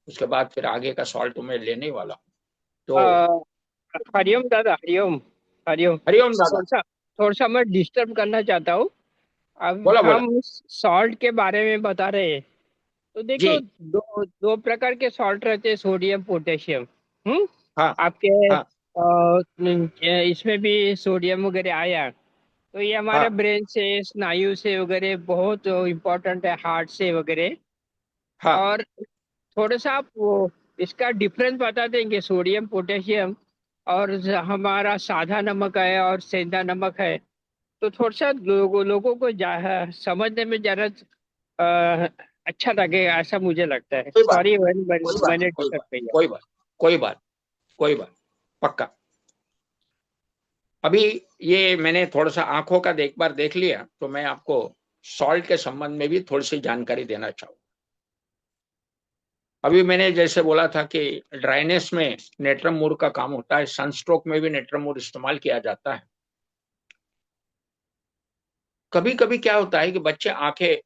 उसके बाद फिर आगे का सॉल्ट मैं लेने वाला हूं। तो अ, हरिओम दादा, हरिओम। हरिओम। हरिओम दादा। थोड़ा सा मैं डिस्टर्ब करना चाहता हूँ। अब बोला बोला। हम सॉल्ट के बारे में बता रहे हैं। तो देखो, जी। दो दो प्रकार के सॉल्ट रहते हैं, सोडियम पोटेशियम। हम्म। हाँ आपके हाँ इसमें भी सोडियम वगैरह आया, तो ये हमारे हाँ ब्रेन से, स्नायु से वगैरह बहुत इम्पोर्टेंट है, हार्ट से वगैरह। हाँ। और थोड़ा सा आप वो इसका डिफरेंस बता देंगे, सोडियम पोटेशियम और हमारा सादा नमक है और सेंधा नमक है। तो थोड़ा सा लोगों को समझने में जरा अ, अच्छा लगेगा, ऐसा मुझे लगता है। कोई बात सॉरी, कोई बात मैंने कोई डिस्टर्ब बात किया। कोई बात कोई बात कोई बात, पक्का। अभी ये मैंने थोड़ा सा आंखों का एक बार देख लिया, तो मैं आपको सॉल्ट के संबंध में भी थोड़ी सी जानकारी देना चाहूँ। अभी मैंने जैसे बोला था कि ड्राइनेस में नेट्रमूर का काम होता है, सनस्ट्रोक में भी नेट्रमूर इस्तेमाल किया जाता है। कभी कभी क्या होता है कि बच्चे आंखें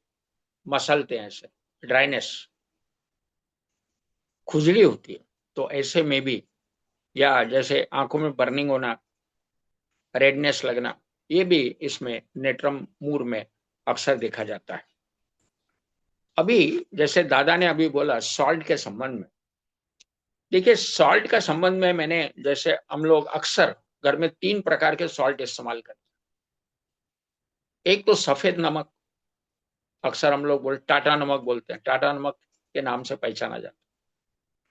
मसलते हैं, ऐसे ड्राइनेस, खुजली होती है, तो ऐसे में भी, या जैसे आंखों में बर्निंग होना, रेडनेस लगना, ये भी इसमें नेट्रमूर में अक्सर देखा जाता है। अभी जैसे दादा ने अभी बोला सॉल्ट के संबंध में, देखिए सॉल्ट का संबंध में मैंने, जैसे हम लोग अक्सर घर में 3 प्रकार के सॉल्ट इस्तेमाल करते हैं। एक तो सफेद नमक, अक्सर हम लोग टाटा नमक बोलते हैं, टाटा नमक के नाम से पहचाना जाता है।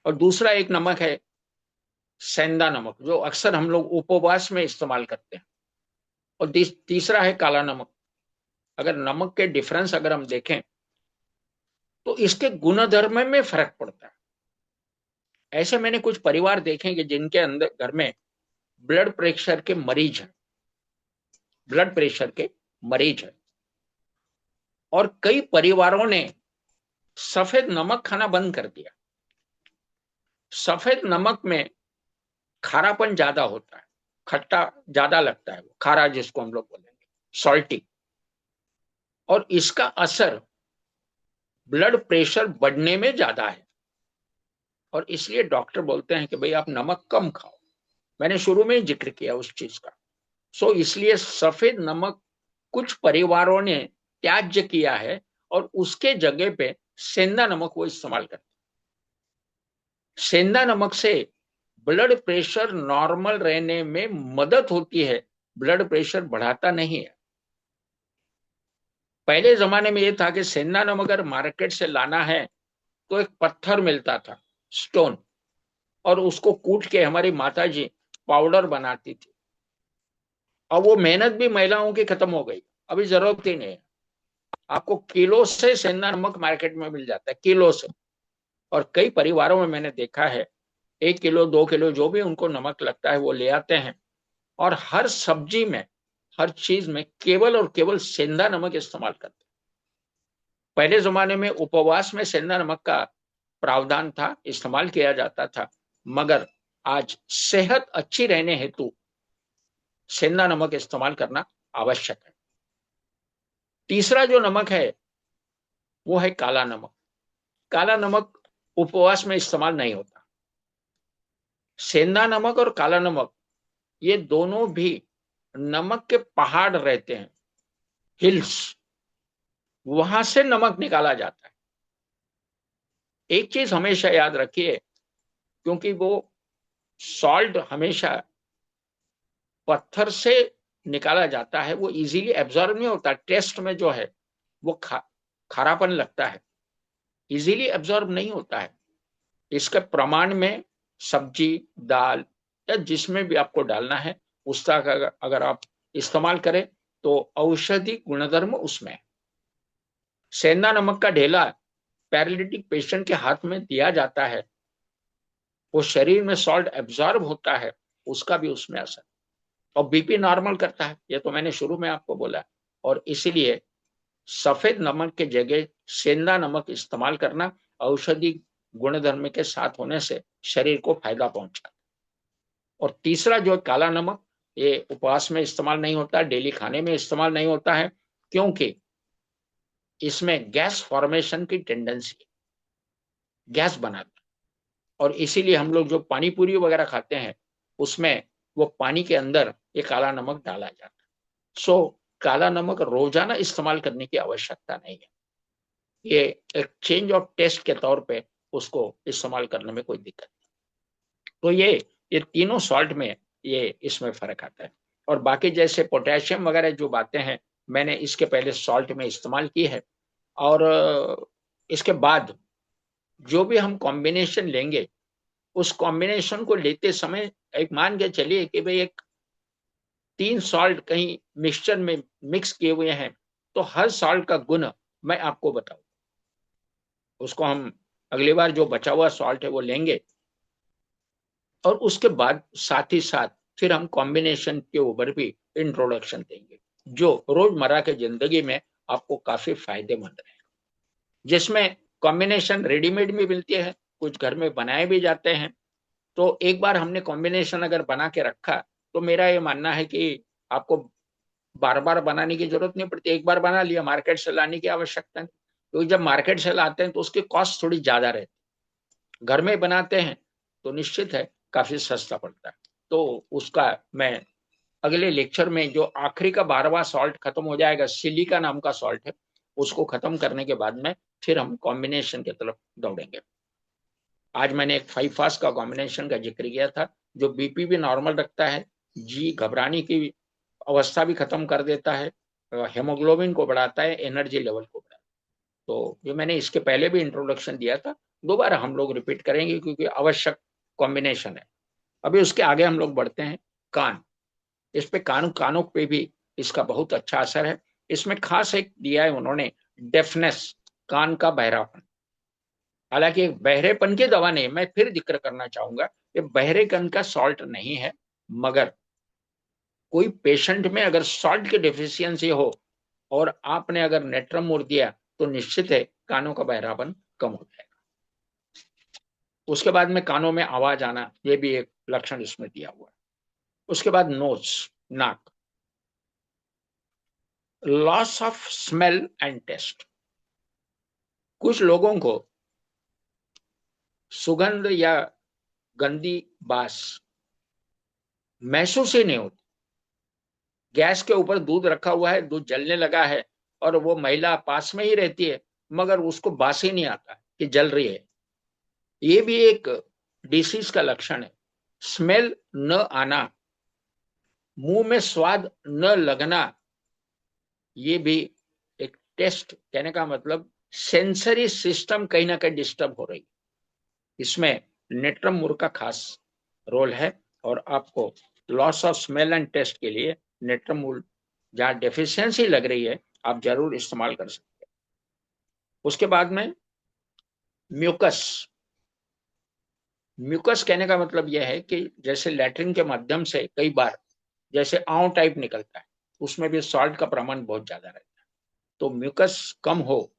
और दूसरा एक नमक है सेंधा नमक, जो अक्सर हम लोग उपवास में इस्तेमाल करते हैं। और तीसरा है काला नमक। अगर नमक के डिफरेंस अगर हम देखें तो इसके गुणधर्म में फर्क पड़ता है। ऐसे मैंने कुछ परिवार देखे कि जिनके अंदर घर में ब्लड प्रेशर के मरीज हैं, ब्लड प्रेशर के मरीज हैं, और कई परिवारों ने सफेद नमक खाना बंद कर दिया। सफेद नमक में खारापन ज्यादा होता है, खट्टा ज्यादा लगता है, खारा जिसको हम लोग बोलेंगे, सॉल्टी। और इसका असर ब्लड प्रेशर बढ़ने में ज्यादा है, और इसलिए डॉक्टर बोलते हैं कि भाई आप नमक कम खाओ। मैंने शुरू में ही जिक्र किया उस चीज का। सो इसलिए सफेद नमक कुछ परिवारों ने त्याज्य किया है, और उसके जगह पे सेंधा नमक वो इस्तेमाल करते हैं। सेंधा नमक से ब्लड प्रेशर नॉर्मल रहने में मदद होती है, ब्लड प्रेशर बढ़ाता नहीं है। पहले जमाने में यह था कि सेंधा नमक अगर मार्केट से लाना है तो एक पत्थर मिलता था, स्टोन, और उसको कूट के हमारी माता जी पाउडर बनाती थी। अब वो मेहनत भी महिलाओं की खत्म हो गई, अभी जरूरत ही नहीं है। आपको किलो से सेंधा नमक मार्केट में मिल जाता है, किलो से। और कई परिवारों में मैंने देखा है 1 किलो 2 किलो जो भी उनको नमक लगता है वो ले आते हैं, और हर सब्जी में, हर चीज में केवल और केवल सेंधा नमक इस्तेमाल करते हैं। पहले जमाने में उपवास में सेंधा नमक का प्रावधान था, इस्तेमाल किया जाता था, मगर आज सेहत अच्छी रहने हेतु सेंधा नमक इस्तेमाल करना आवश्यक है। तीसरा जो नमक है वो है काला नमक। काला नमक उपवास में इस्तेमाल नहीं होता। सेंधा नमक और काला नमक ये दोनों भी नमक के पहाड़ रहते हैं, हिल्स, वहां से नमक निकाला जाता है। एक चीज हमेशा याद रखिए, क्योंकि वो सॉल्ट हमेशा पत्थर से निकाला जाता है, वो इजीली एब्जॉर्ब नहीं होता। टेस्ट में जो है वो खारापन लगता है, इजीली एब्जॉर्ब नहीं होता है। इसके प्रमाण में सब्जी, दाल या जिसमें भी आपको डालना है उसका अगर आप इस्तेमाल करें तो औषधि गुणधर्म उसमें है। सेंधा नमक का ढेला पैरालिटिक पेशेंट के हाथ में दिया जाता है, वो शरीर में सॉल्ट एब्जॉर्ब होता है, उसका भी उसमें असर, और बीपी नॉर्मल करता है, ये तो मैंने शुरू में आपको बोला। और इसीलिए सफेद नमक के जगह सेंधा नमक इस्तेमाल करना औषधि गुणधर्म के साथ होने से शरीर को फायदा पहुंचा। और तीसरा जो काला नमक, ये उपवास में इस्तेमाल नहीं होता, डेली खाने में इस्तेमाल नहीं होता है, क्योंकि इसमें गैस फॉर्मेशन की टेंडेंसी, गैस बनाता, और इसीलिए हम लोग जो पानी पूरी वगैरह खाते हैं उसमें वो पानी के अंदर ये काला नमक डाला जाता है। सो काला नमक रोजाना इस्तेमाल करने की आवश्यकता नहीं है, ये एक चेंज ऑफ टेस्ट के तौर पे उसको इस्तेमाल करने में कोई दिक्कत नहीं। तो ये तीनों सॉल्ट में ये इसमें फर्क आता है। और बाकी जैसे पोटेशियम वगैरह जो बातें हैं, मैंने इसके पहले सॉल्ट में इस्तेमाल की है। और इसके बाद जो भी हम कॉम्बिनेशन लेंगे, उस कॉम्बिनेशन को लेते समय एक मान के चलिए कि भाई एक 3 सॉल्ट कहीं मिक्सचर में मिक्स किए हुए हैं, तो हर सॉल्ट का गुण मैं आपको बताऊं, उसको हम अगली बार जो बचा हुआ सॉल्ट है वो लेंगे, और उसके बाद साथ ही साथ फिर हम कॉम्बिनेशन के ऊपर भी इंट्रोडक्शन देंगे, जो रोजमर्रा के जिंदगी में आपको काफी फायदेमंद है, जिसमें कॉम्बिनेशन रेडीमेड भी मिलती है, कुछ घर में बनाए भी जाते हैं। तो एक बार हमने कॉम्बिनेशन अगर बना के रखा, तो मेरा ये मानना है कि आपको बार बार बनाने की जरूरत नहीं पड़ती। एक बार बना लिया, मार्केट से लाने की आवश्यकता नहीं, क्योंकि जब मार्केट से लाते हैं तो उसकी कॉस्ट थोड़ी ज्यादा रहती है। घर में बनाते हैं तो निश्चित है काफी सस्ता पड़ता है। तो उसका मैं अगले लेक्चर में, जो आखिरी का 12वां सॉल्ट खत्म हो जाएगा, सिलिका नाम का सॉल्ट है, उसको खत्म करने के बाद में फिर हम कॉम्बिनेशन की तरफ दौड़ेंगे। आज मैंने एक 5 फास्ट का कॉम्बिनेशन का जिक्र किया था, जो बीपी भी नॉर्मल रखता है, जी घबराने की अवस्था भी खत्म कर देता है, हेमोग्लोबिन को बढ़ाता है, एनर्जी लेवल को बढ़ाता है। तो ये मैंने इसके पहले भी इंट्रोडक्शन दिया था, दोबारा हम लोग रिपीट करेंगे क्योंकि आवश्यक कॉम्बिनेशन है। अभी उसके आगे हम लोग बढ़ते हैं। कान, इस पे कानों पे भी इसका बहुत अच्छा असर है। इसमें खास एक दिया है उन्होंने, डेफनेस, कान का बहरापन। हालांकि एक बहरेपन की दवा नहीं, मैं फिर जिक्र करना चाहूंगा, ये बहरेपन का सॉल्ट नहीं है, मगर कोई पेशेंट में अगर सॉल्ट की डिफिशियंसी हो और आपने अगर नेट्रमोर दिया, तो निश्चित है कानों का बहरापन कम हो जाएगा। उसके बाद में कानों में आवाज आना, ये भी एक लक्षण इसमें दिया हुआ है। उसके बाद नोज, नाक, loss of smell and taste. कुछ लोगों को सुगंध या गंदी बास महसूस ही नहीं होती। गैस के ऊपर दूध रखा हुआ है, दूध जलने लगा है, और वो महिला पास में ही रहती है, मगर उसको बास ही नहीं आता कि जल रही है। ये भी एक डिसीज का लक्षण है। स्मेल न आना, मुंह में स्वाद न लगना, ये भी एक टेस्ट, कहने का मतलब सेंसरी सिस्टम कहीं ना कहीं डिस्टर्ब हो रही है। इसमें नेट्रमूर का खास रोल है, और आपको loss of smell and taste के लिए नेट्रमूल जहां डेफिशिएंसी लग रही है आप जरूर इस्तेमाल कर सकते हैं। उसके बाद में म्यूकस, म्यूकस कहने का मतलब यह है कि जैसे लैट्रिन के माध्यम से कई बार जैसे आंव टाइप निकलता है, उसमें भी सॉल्ट का प्रमाण बहुत ज्यादा रहता है। तो म्यूकस कम हो,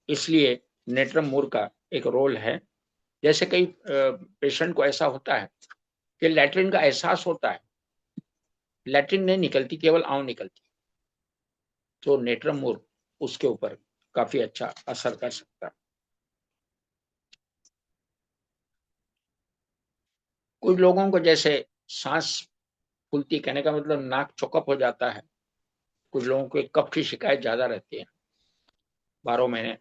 इसलिए नेट्रम मूर का एक रोल है। जैसे कई पेशेंट को ऐसा होता है कि लैट्रिन का एहसास होता है, लैट्रिन नहीं निकलती, केवल आंव निकलती, तो नेट्रम मूर उसके ऊपर काफी अच्छा असर कर सकता है। कुछ लोगों को जैसे सांस फूलती, कहने का मतलब नाक चौकअप हो जाता है, कुछ लोगों को कफ की शिकायत ज्यादा रहती है 12 महीने,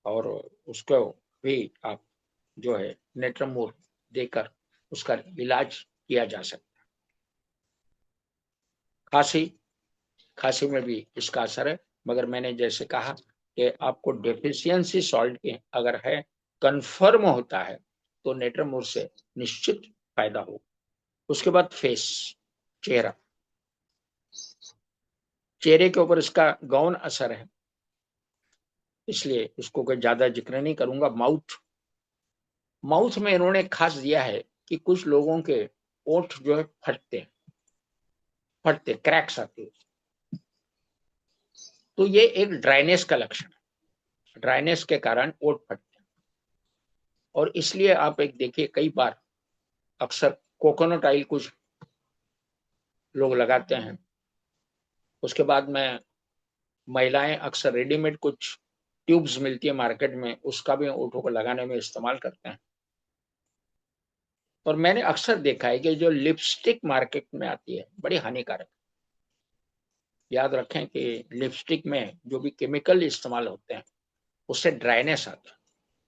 और उसको भी आप जो है नेट्रमूर देकर उसका इलाज किया जा सकता है। खांसी, खांसी में भी इसका असर है, मगर मैंने जैसे कहा कि आपको डेफिशिएंसी सॉल्ट की अगर है, कंफर्म होता है, तो नेट्रमूर से निश्चित फायदा हो। उसके बाद फेस, चेहरा, चेहरे के ऊपर इसका गौण असर है, इसलिए इसको कोई ज्यादा जिक्र नहीं करूंगा। माउथ, माउथ में इन्होंने खास दिया है कि कुछ लोगों के ओठ जो है फटते, फटते क्रैक्स आते हैं, तो ये एक ड्राइनेस का लक्षण है, ड्राइनेस के कारण ओठ फटते हैं। और इसलिए आप एक देखिए, कई बार अक्सर कोकोनट ऑयल कुछ लोग लगाते हैं, उसके बाद में महिलाएं अक्सर रेडीमेड कुछ ट्यूब्स मिलती है मार्केट में, उसका भी ओठों को लगाने में इस्तेमाल करते हैं। और मैंने अक्सर देखा है कि जो लिपस्टिक मार्केट में आती है बड़ी हानिकारक, याद रखें कि लिपस्टिक में जो भी केमिकल इस्तेमाल होते हैं उससे ड्राइनेस आता है।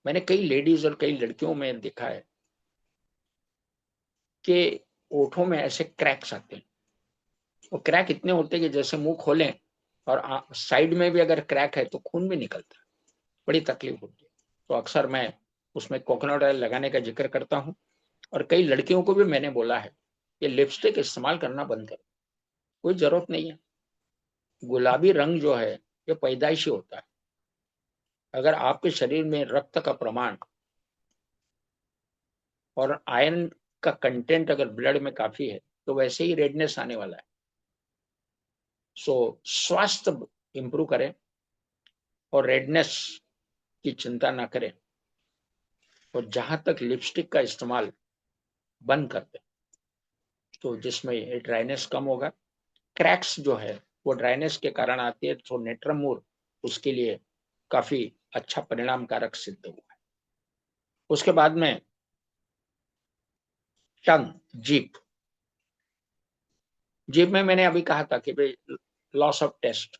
मैंने कई लेडीज और कई लड़कियों में देखा है कि ओठों में ऐसे क्रैक्स आते हैं, और क्रैक इतने होते हैं कि जैसे मुंह खोलें और साइड में भी अगर क्रैक है तो खून भी निकलता है, बड़ी तकलीफ होती है। तो अक्सर मैं उसमें कोकोनट ऑयल लगाने का जिक्र करता हूँ, और कई लड़कियों को भी मैंने बोला है कि लिपस्टिक इस्तेमाल करना बंद करो, कोई जरूरत नहीं है। गुलाबी रंग जो है ये पैदाइशी होता है, अगर आपके शरीर में रक्त का प्रमाण और आयरन का कंटेंट अगर ब्लड में काफी है तो वैसे ही रेडनेस आने वाला है। सो स्वास्थ्य इंप्रूव करें और रेडनेस की चिंता ना करें, और जहां तक लिपस्टिक का इस्तेमाल बंद कर दें तो जिसमें ड्राइनेस कम होगा। क्रैक्स जो है वो ड्राइनेस के कारण आती है, तो नेट्रमूर उसके लिए काफी अच्छा परिणामकारक सिद्ध हुआ है। उसके बाद में टंग, जीभ, जीभ में मैंने अभी कहा था कि भाई लॉस ऑफ टेस्ट,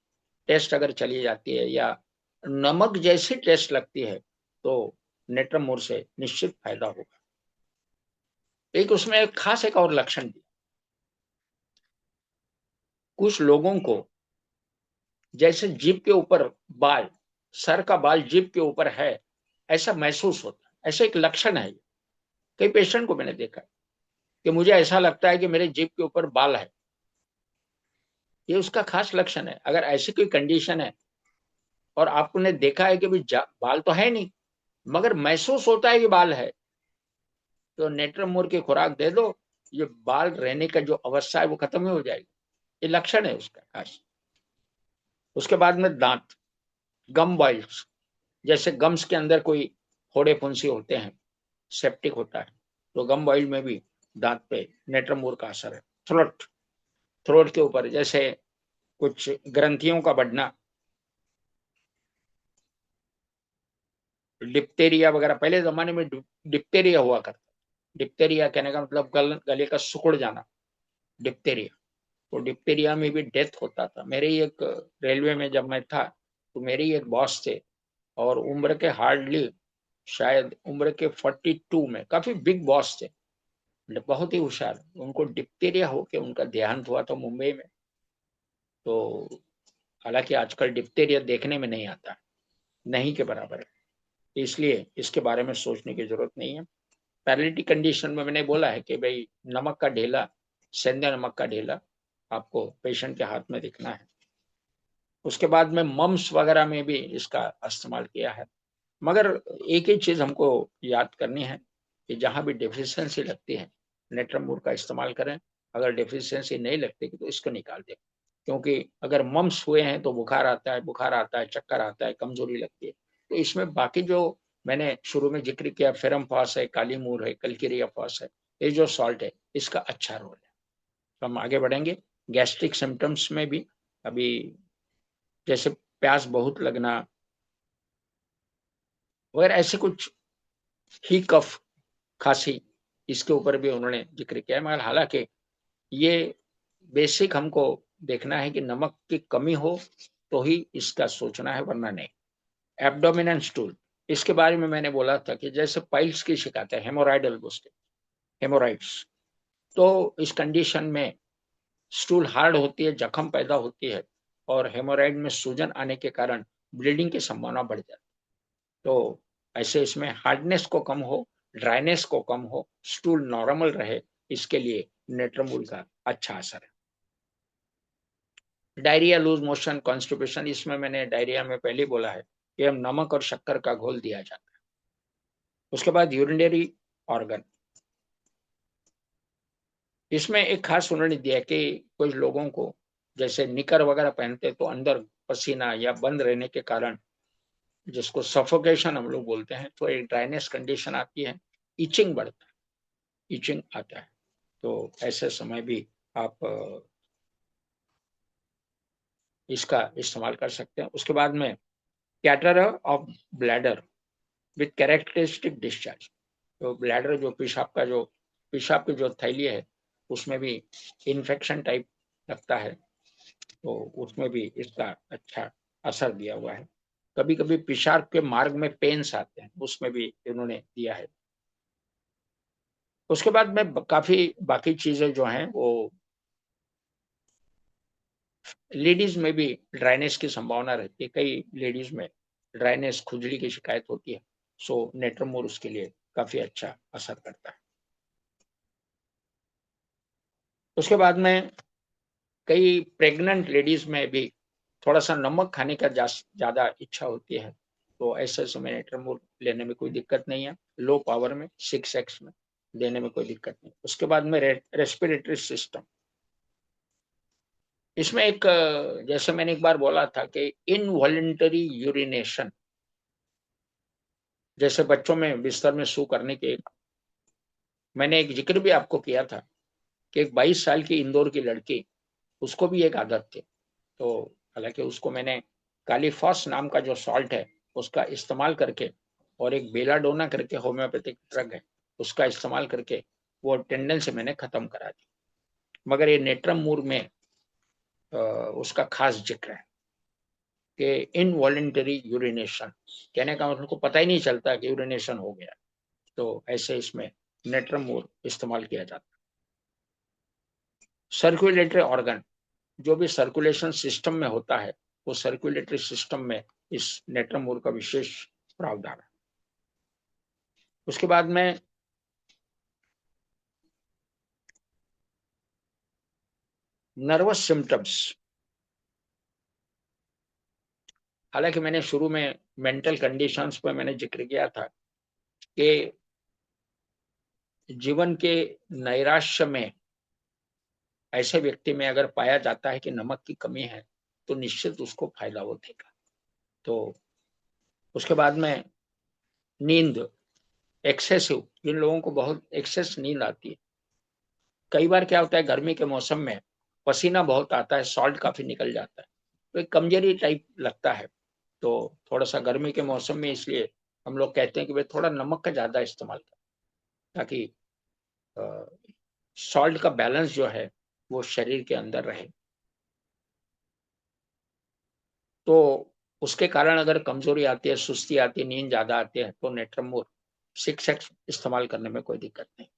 टेस्ट अगर चली जाती है या नमक जैसी टेस्ट लगती है तो नेट्रमोर से निश्चित फायदा होगा। एक उसमें एक खास एक और लक्षण दिया, कुछ लोगों को जैसे जीभ के ऊपर बाल, सर का बाल जीभ के ऊपर है ऐसा महसूस होता है, ऐसा एक लक्षण है। कई पेशेंट को मैंने देखा कि मुझे ऐसा लगता है कि मेरे जीभ के ऊपर बाल है, ये उसका खास लक्षण है। अगर ऐसी कोई कंडीशन है और आपने देखा है कि भाई बाल तो है नहीं मगर महसूस होता है कि बाल है, तो नेट्रमोर की खुराक दे दो, ये बाल रहने का जो अवस्था है वो खत्म ही हो जाएगी, ये लक्षण है उसका खास। उसके बाद में दांत, गम बॉइल्स, जैसे गम्स के अंदर कोई फोड़े फुंसी होते हैं, सेप्टिक होता है, तो गम बॉइल में भी दांत पे नेट्रमोर का असर है। थ्रोट, थ्रोट के ऊपर जैसे कुछ ग्रंथियों का बढ़ना, डिप्टेरिया वगैरह, पहले जमाने में डिप्टेरिया हुआ करता, डिप्टेरिया कहने का मतलब गले का सिकुड़ जाना, डिप्टेरिया। तो डिप्टेरिया में भी डेथ होता था। मेरे ही एक रेलवे में जब मैं था तो मेरे ही एक बॉस थे, और उम्र के हार्डली शायद उम्र के 42 में, काफी बिग बॉस थे, बहुत ही होशियार, उनको डिप्टेरिया होके उनका देहांत हुआ था मुंबई में। तो हालांकि आजकल डिप्टेरिया देखने में नहीं आता, नहीं के बराबर है, इसलिए इसके बारे में सोचने की जरूरत नहीं है। पैरालिटिक कंडीशन में मैंने बोला है कि भाई नमक का ढेला, सेंधा नमक का ढेला आपको पेशेंट के हाथ में दिखना है। उसके बाद में मम्स वगैरह में भी इसका इस्तेमाल किया है। मगर एक ही चीज हमको याद करनी है कि जहां भी डेफिशिएंसी लगती है नेट्रमूर का इस्तेमाल करें, अगर डेफिशिएंसी नहीं लगती तो इसको निकाल दें। क्योंकि अगर मम्स हुए हैं तो बुखार आता है, चक्कर आता है, कमजोरी लगती है। तो इसमें बाकी जो मैंने शुरू में जिक्र किया, फेरमफास है, काली मूर है, कलकिरिया फॉस है, ये जो सॉल्ट है इसका अच्छा रोल है। तो हम आगे बढ़ेंगे गैस्ट्रिक सिम्टम्स में भी। अभी जैसे प्यास बहुत लगना वगैरह ऐसे कुछ ही कफ खांसी, इसके ऊपर भी उन्होंने जिक्र किया। मगर हालांकि ये बेसिक हमको देखना है कि नमक की कमी हो तो ही इसका सोचना है, वरना नहीं। एब्डोमिनल स्टूल, इसके बारे में मैंने बोला था कि जैसे पाइल्स की शिकायत है, हेमोराइडल हेमोराइड्स, तो इस कंडीशन में स्टूल हार्ड होती है, जख्म पैदा होती है, और हेमोराइड में सूजन आने के कारण ब्लीडिंग की संभावना बढ़ जाती है। तो ऐसे इसमें हार्डनेस को कम हो, ड्राइनेस को कम हो, स्टूल नॉर्मल रहे, इसके लिए नेट्रमूल का अच्छा असर है। डायरिया, लूज मोशन, कॉन्स्टिपेशन, इसमें मैंने डायरिया में पहले बोला है कि हम नमक और शक्कर का घोल दिया जाता है। उसके बाद यूरिनरी ऑर्गन, इसमें एक खास उन्होंने दिया कि कुछ लोगों को जैसे निकर वगैरह पहनते तो अंदर पसीना या बंद रहने के कारण, जिसको सफोकेशन हम लोग बोलते हैं, तो एक ड्राइनेस कंडीशन आती है, इचिंग बढ़ता है, इचिंग आता है। तो ऐसे समय भी आप इसका इस्तेमाल कर सकते हैं। उसके बाद में catarrh of bladder with characteristic discharge, तो ब्लैडर जो पेशाब की जो थैली है उसमें भी इन्फेक्शन टाइप लगता है, तो उसमें भी इसका अच्छा असर दिया हुआ है। कभी कभी पेशाब के मार्ग में पेन्स आते हैं, उसमें भी इन्होंने दिया है। उसके बाद में काफी बाकी चीजें जो हैं वो लेडीज में भी ड्राइनेस की संभावना रहती है, कई लेडीज में ड्राइनेस, खुजली की शिकायत होती है, सो नेट्रमोर उसके लिए काफी अच्छा असर करता है। उसके बाद में कई प्रेग्नेंट लेडीज में भी थोड़ा सा नमक खाने का ज्यादा इच्छा होती है, तो ऐसे समय नेट्रमोर लेने में कोई दिक्कत नहीं है। लो पावर में 6x में देने में कोई दिक्कत नहीं। उसके बाद में रेस्पिरेटरी सिस्टम, इसमें एक जैसे मैंने एक बार बोला था कि इनवॉलेंटरी यूरिनेशन, जैसे बच्चों में बिस्तर में सू करने के, मैंने एक जिक्र भी आपको किया था कि एक 22 साल की इंदौर की लड़की, उसको भी एक आदत थी। तो हालांकि उसको मैंने कालीफॉस नाम का जो सॉल्ट है उसका इस्तेमाल करके, और एक बेलाडोना करके होम्योपैथिक ड्रग है, उसका इस्तेमाल करके वो टेंडेंसी मैंने खत्म करा दी। मगर ये नेट्रम मूर में उसका खास जिक्र है कि इनवॉलेंटरी यूरिनेशन, कहने का मतलब को पता ही नहीं चलता कि यूरिनेशन हो गया, तो ऐसे इसमें नेट्रम मूर इस्तेमाल किया जाता है। सर्कुलेटरी ऑर्गन, जो भी सर्कुलेशन सिस्टम में होता है, वो सर्कुलेटरी सिस्टम में इस नेट्रमूर का विशेष प्रावधान है। उसके बाद में नर्वस सिम्टम्स, हालांकि मैंने शुरू में मेंटल कंडीशंस पर मैंने जिक्र किया था कि जीवन के नैराश्य में ऐसे व्यक्ति में अगर पाया जाता है कि नमक की कमी है, तो निश्चित उसको फायदा होगा। तो उसके बाद में नींद, एक्सेसिव, जिन लोगों को बहुत एक्सेस नींद आती है, कई बार क्या होता है गर्मी के मौसम में पसीना बहुत आता है, सॉल्ट काफी निकल जाता है, तो एक कमजोरी टाइप लगता है। तो थोड़ा सा गर्मी के मौसम में इसलिए हम लोग कहते हैं कि भाई थोड़ा नमक का ज्यादा इस्तेमाल करें, ताकि सॉल्ट का बैलेंस जो है वो शरीर के अंदर रहे। तो उसके कारण अगर कमजोरी आती है, सुस्ती आती है, नींद ज्यादा आती है, तो नेट्रमोर 6x इस्तेमाल करने में कोई दिक्कत नहीं।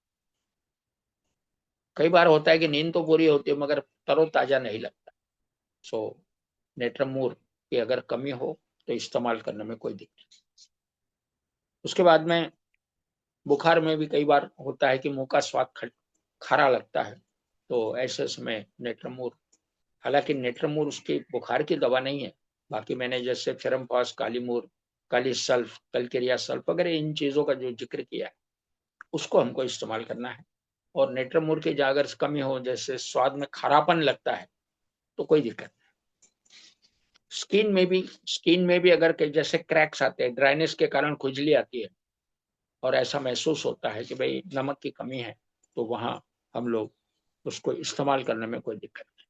कई बार होता है कि नींद तो पूरी होती है मगर तरोताजा नहीं लगता, सो नेट्रमूर की अगर कमी हो तो इस्तेमाल करने में कोई दिक्कत नहीं। उसके बाद में बुखार में भी कई बार होता है कि मुंह का स्वाद खारा लगता है, तो ऐसे समय नेट्रमूर, हालांकि नेट्रमूर उसकी बुखार की दवा नहीं है, बाकी मैंने जैसे फेरमपास, कालीमूर, काली सल्फ, कलकेरिया सल्फ वगैरह इन चीजों का जो जिक्र किया है उसको हमको इस्तेमाल करना है। और नेत्रमूर की अगर कमी हो, जैसे स्वाद में खरापन लगता है, तो कोई दिक्कत नहीं। स्किन में भी अगर जैसे क्रैक्स आते हैं, ड्राइनेस के कारण खुजली आती है और ऐसा महसूस होता है कि भाई नमक की कमी है, तो वहां हम लोग उसको इस्तेमाल करने में कोई दिक्कत नहीं।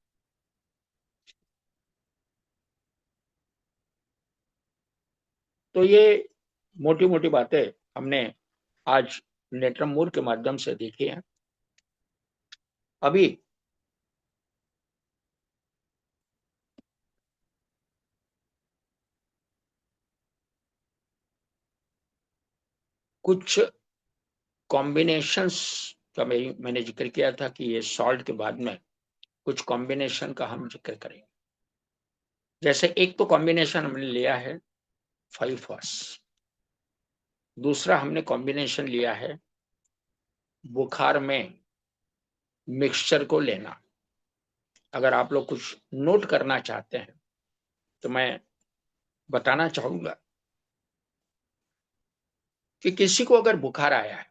तो ये मोटी मोटी बातें हमने आज नेत्रमूर के माध्यम से देखी है। अभी कुछ कॉम्बिनेशंस का मैंने जिक्र किया था कि ये सॉल्ट के बाद में कुछ कॉम्बिनेशन का हम जिक्र करेंगे। जैसे एक तो कॉम्बिनेशन हमने लिया है 5 फॉस, दूसरा हमने कॉम्बिनेशन लिया है बुखार में मिक्सचर को लेना। अगर आप लोग कुछ नोट करना चाहते हैं तो मैं बताना चाहूंगा कि किसी को अगर बुखार आया है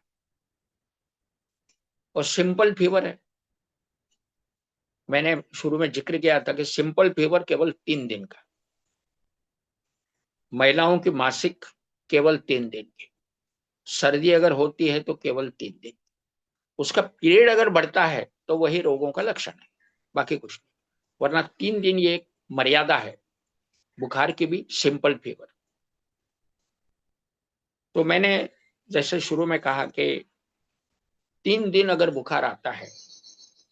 और सिंपल फीवर है, मैंने शुरू में जिक्र किया था कि सिंपल फीवर केवल 3 दिन का, महिलाओं की मासिक केवल 3 दिन की, सर्दी अगर होती है तो केवल 3 दिन, उसका पीरियड अगर बढ़ता है तो वही रोगों का लक्षण है, बाकी कुछ नहीं। वरना 3 दिन ये एक मर्यादा है बुखार की भी, सिंपल फीवर। तो मैंने जैसे शुरू में कहा कि 3 दिन अगर बुखार आता है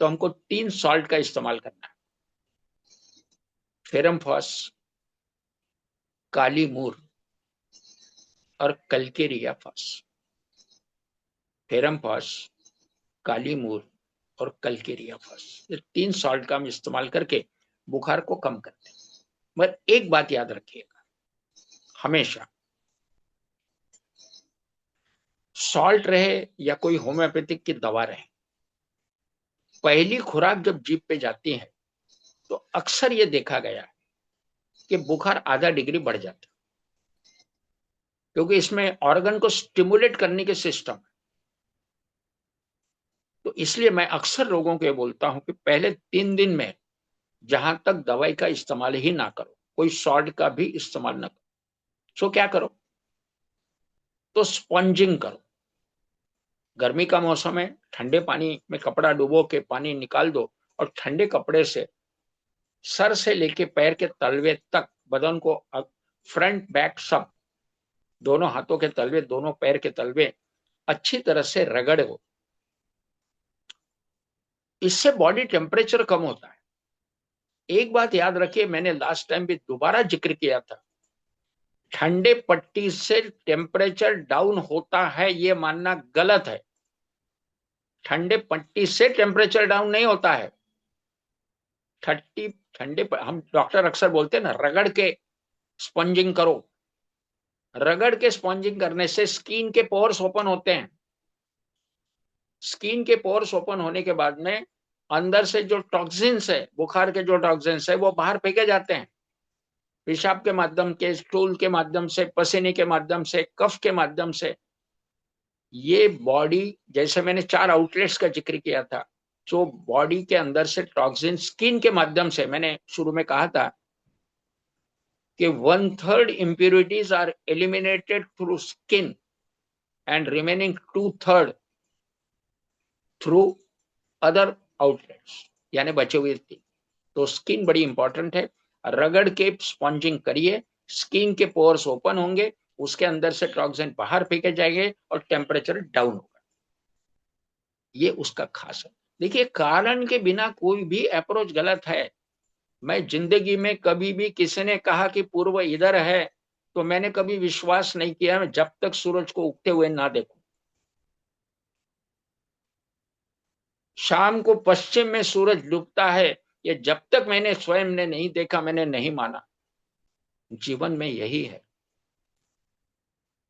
तो हमको 3 सॉल्ट का इस्तेमाल करना है। फेरम फॉस, काली मूर और कलकेरिया फॉस। फेरम फॉस, काली मूर और कलकेरिया फॉस, ये 3 सॉल्ट का हम इस्तेमाल करके बुखार को कम करते हैं। मगर एक बात याद रखिएगा, हमेशा सॉल्ट रहे या कोई होम्योपैथिक की दवा रहे, पहली खुराक जब जीभ पे जाती है तो अक्सर ये देखा गया कि बुखार आधा डिग्री बढ़ जाता है, क्योंकि इसमें ऑर्गन को स्टिमुलेट करने के सिस्टम है। तो इसलिए मैं अक्सर लोगों को ये बोलता हूं कि पहले 3 दिन में जहां तक दवाई का इस्तेमाल ही ना करो, कोई सॉल्ट का भी इस्तेमाल ना करो, सो क्या करो, तो स्पॉन्जिंग करो। गर्मी का मौसम है, ठंडे पानी में कपड़ा डुबो के पानी निकाल दो और ठंडे कपड़े से सर से लेके पैर के तलवे तक बदन को, फ्रंट बैक सब, दोनों हाथों के तलवे, दोनों पैर के तलवे अच्छी तरह से रगड़ो। इससे बॉडी टेम्परेचर कम होता है। एक बात याद रखिए, मैंने लास्ट टाइम भी दोबारा जिक्र किया था, ठंडे पट्टी से टेम्परेचर डाउन होता है ये मानना गलत है। ठंडे पट्टी से टेम्परेचर डाउन नहीं होता है। हम डॉक्टर अक्सर बोलते हैं ना, रगड़ के स्पंजिंग करो। रगड़ के स्पंजिंग करने से स्किन के पोर्स ओपन होते हैं। स्किन के पोर्स ओपन होने के बाद में अंदर से जो टॉक्सिन्स है, बुखार के जो टॉक्सिन्स है, वो बाहर फेंके जाते हैं, पेशाब के माध्यम के, स्टूल के माध्यम से, पसीने के माध्यम से, कफ के माध्यम से। ये बॉडी, जैसे मैंने 4 आउटलेट्स का जिक्र किया था, जो बॉडी के अंदर से टॉक्सिन स्किन के माध्यम से, मैंने शुरू में कहा था कि 1/3 impurities are eliminated through skin and remaining 2/3 through other outlets, यानी बचे हुए 3। तो स्किन बड़ी इंपॉर्टेंट है। रगड़ के स्पॉन्जिंग करिए, स्किन के पोर्स ओपन होंगे, उसके अंदर से टॉक्सिन बाहर फेंके जाएंगे और टेम्परेचर डाउन होगा। ये उसका खास है। देखिए, कारण के बिना कोई भी अप्रोच गलत है। मैं जिंदगी में कभी भी किसी ने कहा कि पूर्व इधर है तो मैंने कभी विश्वास नहीं किया, जब तक सूरज को उगते हुए ना देखूं। शाम को पश्चिम में सूरज डूबता है, ये जब तक मैंने स्वयं ने नहीं देखा, मैंने नहीं माना। जीवन में यही है,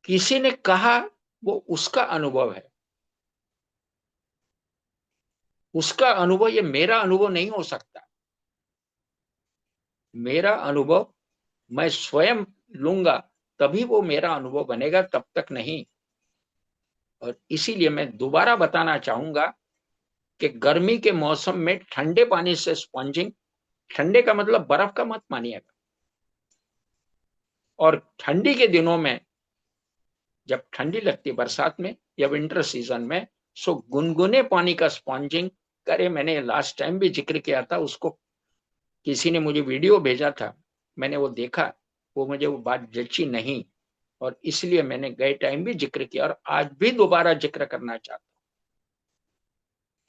किसी ने कहा, वो उसका अनुभव है, उसका अनुभव, ये मेरा अनुभव नहीं हो सकता। मेरा अनुभव मैं स्वयं लूंगा तभी वो मेरा अनुभव बनेगा, तब तक नहीं। और इसीलिए मैं दोबारा बताना चाहूंगा कि गर्मी के मौसम में ठंडे पानी से स्पंजिंग, ठंडे का मतलब बर्फ का मत मानिएगा, और ठंडी के दिनों में जब ठंडी लगती है बरसात में या विंटर सीजन में, सो गुनगुने पानी का स्पॉन्जिंग करे। मैंने लास्ट टाइम भी जिक्र किया था, उसको किसी ने मुझे वीडियो भेजा था, मैंने वो देखा, वो मुझे वो बात जची नहीं, और इसलिए मैंने गए टाइम भी जिक्र किया और आज भी दोबारा जिक्र करना चाहता हूँ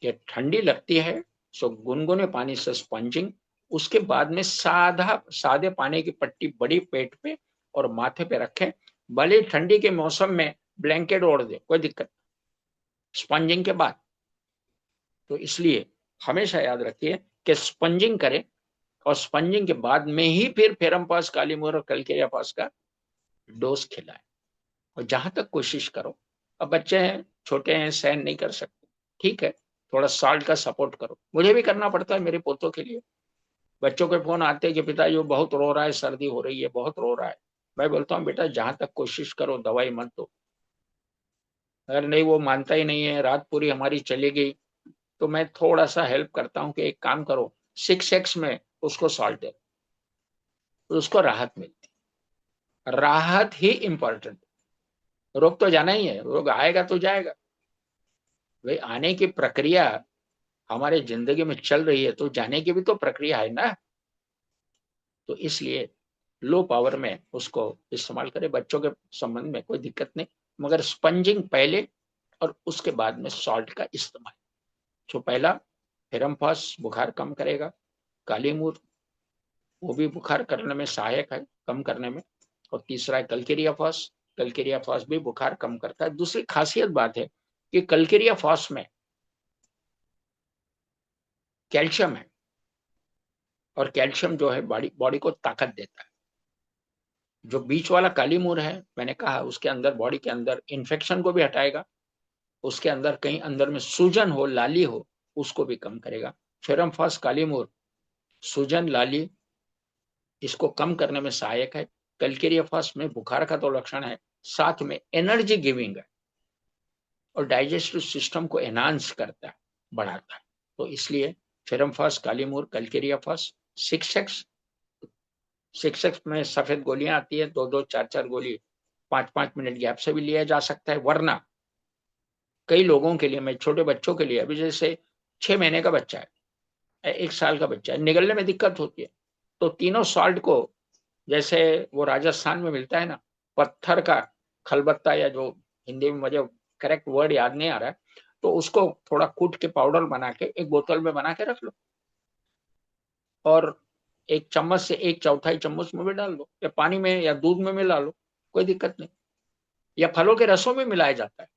कि ठंडी लगती है सो गुनगुने पानी से स्पंजिंग, उसके बाद में सादे पानी की पट्टी बड़ी पेट पे और माथे पे रखें। भले ठंडी के मौसम में ब्लैंकेट ओढ़ दे, कोई दिक्कत, स्पंजिंग के बाद। तो इसलिए हमेशा याद रखिए कि स्पंजिंग करें, और स्पंजिंग के बाद में ही फिर फेरमपास, कालीमोर और कलकेरिया पास का डोज खिलाएं। और जहां तक कोशिश करो, अब बच्चे हैं, छोटे हैं, सहन नहीं कर सकते, ठीक है, थोड़ा साल्ट का सपोर्ट करो। मुझे भी करना पड़ता है मेरे पोतों के लिए। बच्चों के फोन आते हैं कि पिताजी वो बहुत रो रहा है, सर्दी हो रही है, बहुत रो रहा है। मैं बोलता हूँ बेटा जहां तक कोशिश करो दवाई मत दो। अगर नहीं, वो मानता ही नहीं है, रात पूरी हमारी चली गई, तो मैं थोड़ा सा हेल्प करता हूँ कि एक काम करो, 6x में उसको सॉल्ट दे, उसको राहत मिलती। राहत ही इंपॉर्टेंट, रोग तो जाना ही है, रोग आएगा तो जाएगा, भाई आने की प्रक्रिया हमारे जिंदगी में चल रही है, तो जाने की भी तो प्रक्रिया है ना। तो इसलिए लो पावर में उसको इस्तेमाल करें। बच्चों के संबंध में कोई दिक्कत नहीं, मगर स्पंजिंग पहले और उसके बाद में सॉल्ट का इस्तेमाल। जो पहला फेरमपास बुखार कम करेगा, काली मूर वो भी बुखार करने में सहायक है, कम करने में। और तीसरा है कलकेरिया फॉस, कलकेरिया फॉस भी बुखार कम करता है। दूसरी खासियत बात है कि कलकेरिया फॉस में कैल्शियम है, और कैल्शियम जो है बॉडी बॉडी को ताकत देता है। जो बीच वाला काली मूर है, मैंने कहा उसके अंदर, बॉडी के अंदर इन्फेक्शन को भी हटाएगा, उसके अंदर कहीं अंदर में सूजन हो, लाली हो, उसको भी कम करेगा। फेरमफास काली मूर सूजन, लाली, इसको कम करने में सहायक है। कलकेरिया फॉस में बुखार का तो लक्षण है, साथ में एनर्जी गिविंग है, और डाइजेस्टिव सिस्टम को एनहांस करता है, बढ़ाता है। तो इसलिए फेरमफास कालीमूर, कलकेरिया फॉस, 6x, 6x में सफेद गोलियां आती है, 2-2 4-4 गोली 5-5 मिनट गैप से भी लिया जा सकता है। वरना कई लोगों के लिए, मैं छोटे बच्चों के लिए, अभी जैसे 6 महीने का बच्चा है, 1 साल का बच्चा है, निगलने में दिक्कत होती है, तो तीनों सॉल्ट को, जैसे वो राजस्थान में मिलता है ना, पत्थर का खलबत्ता, या जो हिंदी में मुझे करेक्ट वर्ड याद नहीं आ रहा है, तो उसको थोड़ा कूट के पाउडर बना के एक बोतल में बना के रख लो, और 1 चम्मच से 1/4 चम्मच में भी डाल दो, या पानी में या दूध में मिला लो, कोई दिक्कत नहीं। या फलों के रसों में मिलाया जाता है,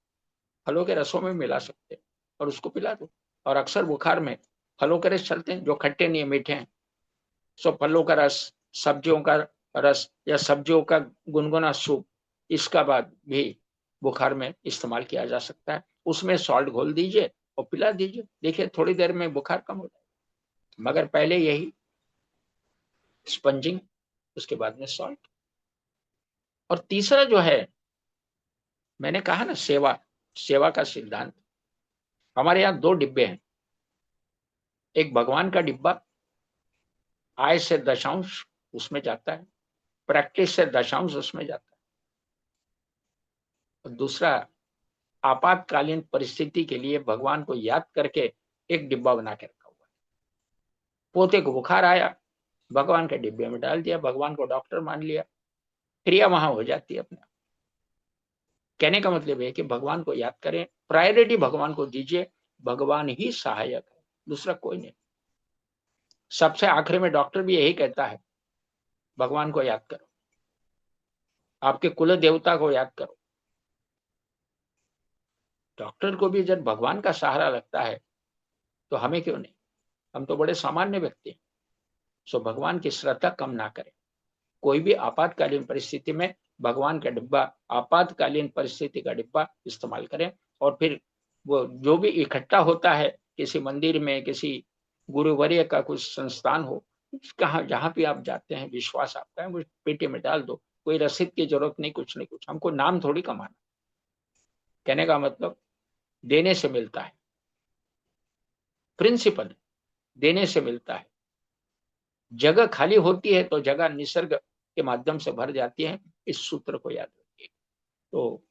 फलों के रसों में मिला सकते हैं, और उसको पिला दो। और अक्सर बुखार में फलों के रस चलते हैं, जो खट्टे नहीं है, मीठे हैं। सो फलों का रस, सब्जियों का रस, या सब्जियों का गुनगुना सूप, इसका बाद भी बुखार में इस्तेमाल किया जा सकता है। उसमें सॉल्ट घोल दीजिए और पिला दीजिए, देखिए थोड़ी देर में बुखार कम हो जाएगा। मगर पहले यही स्पंजिंग, उसके बाद में सॉल्ट। और तीसरा जो है, मैंने कहा ना, सेवा, सेवा का सिद्धांत। हमारे यहाँ 2 डिब्बे हैं, एक भगवान का डिब्बा, आय से दशांश उसमें जाता है, प्रैक्टिस से दशांश उसमें जाता है। और दूसरा, आपातकालीन परिस्थिति के लिए भगवान को याद करके एक डिब्बा बना के रखा हुआ है। पोते को बुखार आया, भगवान के डिब्बे में डाल दिया, भगवान को डॉक्टर मान लिया, क्रिया वहां हो जाती है अपने आप। कहने का मतलब है कि भगवान को याद करें, प्रायोरिटी भगवान को दीजिए, भगवान ही सहायक है, दूसरा कोई नहीं। सबसे आखिरी में डॉक्टर भी यही कहता है, भगवान को याद करो, आपके कुल देवता को याद करो। डॉक्टर को भी जब भगवान का सहारा लगता है, तो हमें क्यों नहीं? हम तो बड़े सामान्य व्यक्ति हैं। सो भगवान की श्रद्धा कम ना करें। कोई भी आपातकालीन परिस्थिति में भगवान का डिब्बा, आपातकालीन परिस्थिति का डिब्बा इस्तेमाल करें। और फिर वो जो भी इकट्ठा होता है, किसी मंदिर में, किसी गुरुवर्य का कुछ संस्थान हो, कहाँ जहां भी आप जाते हैं, विश्वास आपका है, वो पेटी में डाल दो, कोई रसीद की जरूरत नहीं, कुछ नहीं कुछ, हमको नाम थोड़ी कमाना। कहने का मतलब देने से मिलता है, प्रिंसिपल देने से मिलता है। जगह खाली होती है तो जगह निसर्ग के माध्यम से भर जाती है, इस सूत्र को याद रखिए। तो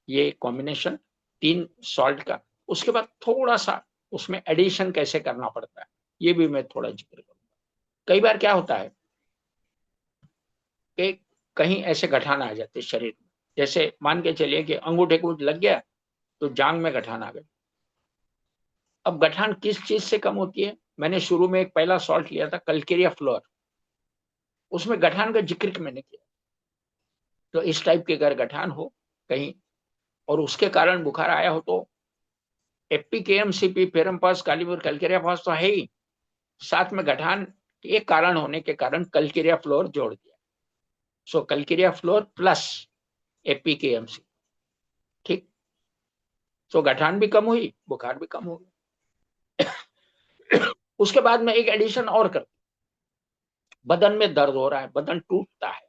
ये कॉम्बिनेशन 3 सॉल्ट का। उसके बाद थोड़ा सा उसमें एडिशन कैसे करना पड़ता है ये भी मैं थोड़ा जिक्र करूंगा। कई बार क्या होता है कि कहीं ऐसे गठान आ जाते शरीर में, जैसे मान के चलिए कि अंगूठे को लग गया तो जांग में गठान आ गए। अब गठान किस चीज से कम होती है? मैंने शुरू में एक पहला सॉल्ट लिया था कल्केरिया फ्लोर, उसमें गठान का जिक्र मैंने किया। तो इस टाइप के अगर गठान हो कहीं और उसके कारण बुखार आया हो तो एपी केएमसीपी पेरमपास कालीमूर कल्केरिया पास तो है ही, साथ में गठान के कारण होने के कारण कल्केरिया फ्लोर जोड़ दिया। सो Calcarea floor plus AP KMC, ठीक। सो गठान भी कम हुई, बुखार भी कम हो गया। उसके बाद में एक एडिशन और कर, बदन में दर्द हो रहा है, बदन टूटता है,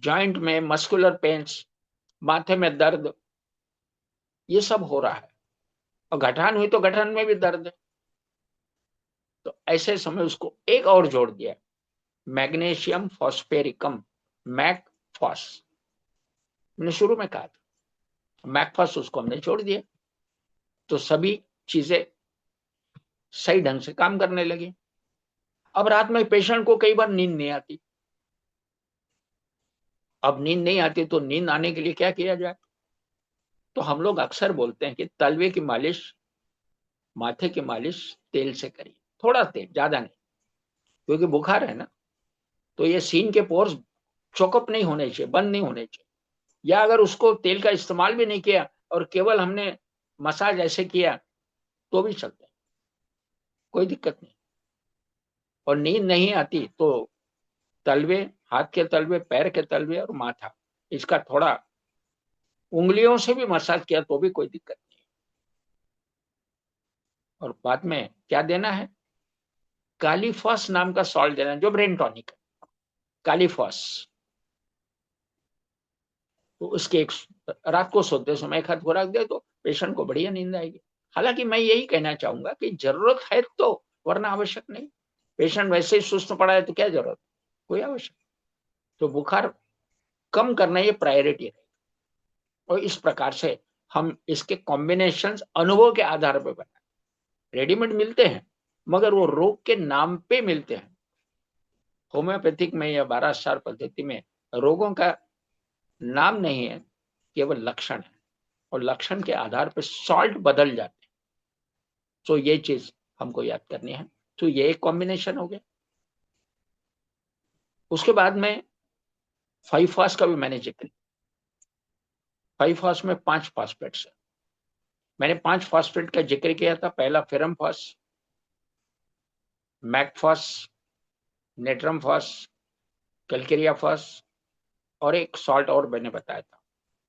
जॉइंट में मस्कुलर पेन्स, माथे में दर्द, ये सब हो रहा है और गठान हुई तो गठान में भी दर्द है। तो ऐसे समय उसको एक और जोड़ दिया, मैग्नीशियम फॉस्फेरिकम, मैक फॉस। मैंने शुरू में कहा था मैकफॉस, उसको हमने जोड़ दिया तो सभी चीजें सही ढंग से काम करने लगी। अब रात में पेशेंट को कई बार नींद नहीं आती। अब नींद नहीं आती तो नींद आने के लिए क्या किया जाए? तो हम लोग अक्सर बोलते हैं कि तलवे की मालिश, माथे की मालिश तेल से करिए, थोड़ा तेल, ज्यादा नहीं, क्योंकि बुखार है ना, तो ये सीन के पोर्स चौकअप नहीं होने चाहिए, बंद नहीं होने चाहिए। या अगर उसको तेल का इस्तेमाल भी नहीं किया और केवल हमने मसाज ऐसे किया तो भी चलता है, कोई दिक्कत नहीं। और नींद नहीं आती तो तलवे, हाथ के तलवे, पैर के तलवे और माथा, इसका थोड़ा उंगलियों से भी मसाज किया तो भी कोई दिक्कत नहीं। और बाद में क्या देना है? कालीफॉस नाम का सॉल्ट देना है, जो ब्रेन टॉनिक है, कालीफॉस। तो उसके एक रात को सोते समय एक हाथ खुराक दे तो पेशेंट को बढ़िया नींद आएगी। हालांकि मैं यही कहना चाहूंगा कि जरूरत है तो, वरना आवश्यक नहीं। पेशेंट वैसे ही सुस्त पड़ा है तो क्या जरूरत, कोई आवश्यक। तो बुखार कम करना ये प्रायोरिटी है। और इस प्रकार से हम इसके कॉम्बिनेशन अनुभव के आधार पर बनाए। रेडीमेड मिलते हैं मगर वो रोग के नाम पे मिलते हैं। होम्योपैथिक में या 12 पद्धति में रोगों का नाम नहीं है, केवल लक्षण है, और लक्षण के आधार पर सॉल्ट बदल जाते हैं। तो ये चीज हमको याद करनी है। तो ये एक कॉम्बिनेशन हो गया। उसके बाद में 5 फास्ट का भी मैंने जिक्र, 5 फास्ट में 5 फास्फेट्स है। मैंने 5 फास्फेट का जिक्र किया था, पहला फेरम फास, मैकफास, नेट्रम फास, कैलकेरिया फास, और एक सॉल्ट और मैंने बताया था।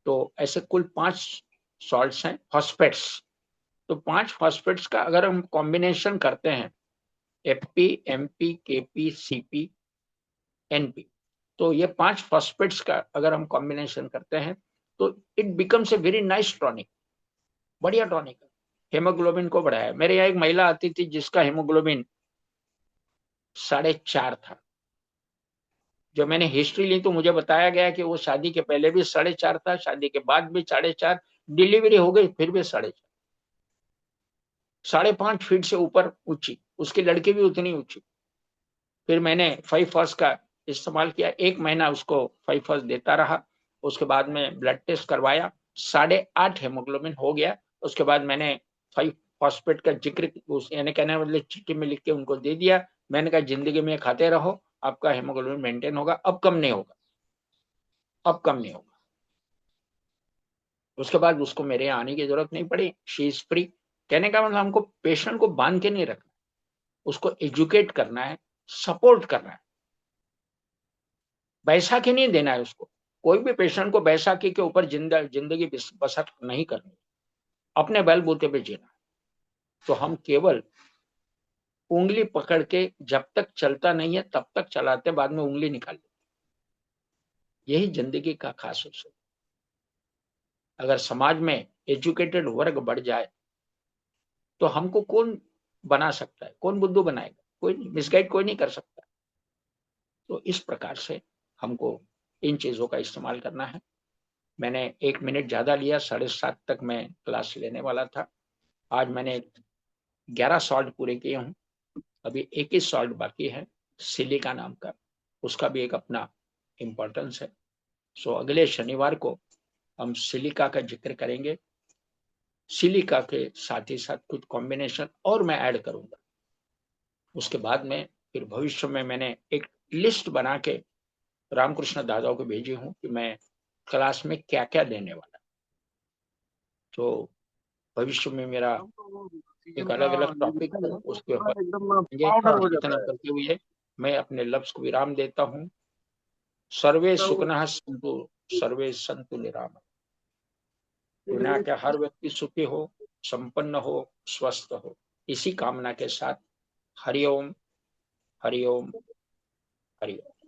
तो ऐसे कुल 5 सॉल्ट्स हैं, फास्फेट्स। तो 5 फास्फेट्स का अगर हम कॉम्बिनेशन करते हैं, FP, MP, KP, CP, NP, तो ये 5 फास्फेट्स का अगर हम कॉम्बिनेशन करते हैं तो it becomes a very nice tonic, बढ़िया टॉनिक। हेमोग्लोबिन को बढ़ाया। मेरे यहाँ एक महिला आती थी जिसका हेमोग्लोबिन 4.5 था। जो मैंने हिस्ट्री ली तो मुझे बताया गया कि वो शादी के पहले भी 4.5 था, शादी के बाद भी 4.5, डिलीवरी हो गई फिर भी 4.5। 5.5 फीट से ऊपर ऊंची, उसकी लड़की भी उतनी ऊंची। फिर मैंने 5 फर्स्ट का इस्तेमाल किया, 1 महीना उसको 5 फर्स्ट देता रहा। उसके बाद में ब्लड टेस्ट करवाया, 8.5 हेमोग्लोबिन हो गया। उसके बाद मैंने 5 फॉस्फेट का जिक्र यानी कहने मतलब चिट्ठी में लिख के उनको दे दिया। मैंने कहा जिंदगी में खाते रहो, आपका हेमोग्लोबिन मेंटेन होगा, अब कम नहीं होगा, अब कम नहीं होगा। उसके बाद उसको मेरे यहाँ आने की जरूरत नहीं पड़ी, शी इज फ्री। कहने का मतलब हमको पेशेंट को बांध के नहीं रखना, उसको एजुकेट करना है, सपोर्ट करना है। बैसाखी नहीं देना है उसको। कोई भी पेशेंट को बैसाखी के ऊपर जिंदगी बसर नहीं करनी, अपने बलबूते पे जीना। तो हम केवल उंगली पकड़ के जब तक चलता नहीं है तब तक चलाते, बाद में उंगली निकाल देते। यही जिंदगी का खास उसूल। अगर समाज में एजुकेटेड वर्ग बढ़ जाए तो हमको कौन बना सकता है, कौन बुद्धू बनाएगा? कोई नहीं, मिसगाइड कोई नहीं कर सकता। तो इस प्रकार से हमको इन चीजों का इस्तेमाल करना है। मैंने 1 मिनट ज्यादा लिया, 7:30 तक मैं क्लास लेने वाला था। आज मैंने 11 सॉल्ट पूरे किए हूँ। अभी 21 सॉल्ट बाकी है, सिलिका नाम का, उसका भी एक अपना इम्पोर्टेंस है। सो अगले शनिवार को हम सिलिका का जिक्र करेंगे। सिलिका के साथ ही साथ कुछ कॉम्बिनेशन और मैं ऐड करूंगा। उसके बाद में फिर भविष्य में मैंने एक लिस्ट बना के रामकृष्ण दादा को भेजी हूँ कि मैं क्लास में क्या क्या देने वाला। तो भविष्य में मेरा एक अलग अलग टॉपिक है, उसके ऊपर इतना करते हुए मैं अपने लफ्ज को विराम देता हूँ। सर्वे सुखनः सन्तु, सर्वे सन्तु निरामय। दुनिया के हर व्यक्ति सुखी हो, संपन्न हो, स्वस्थ हो, इसी कामना के साथ हरिओम, हरिओम, हरिओम।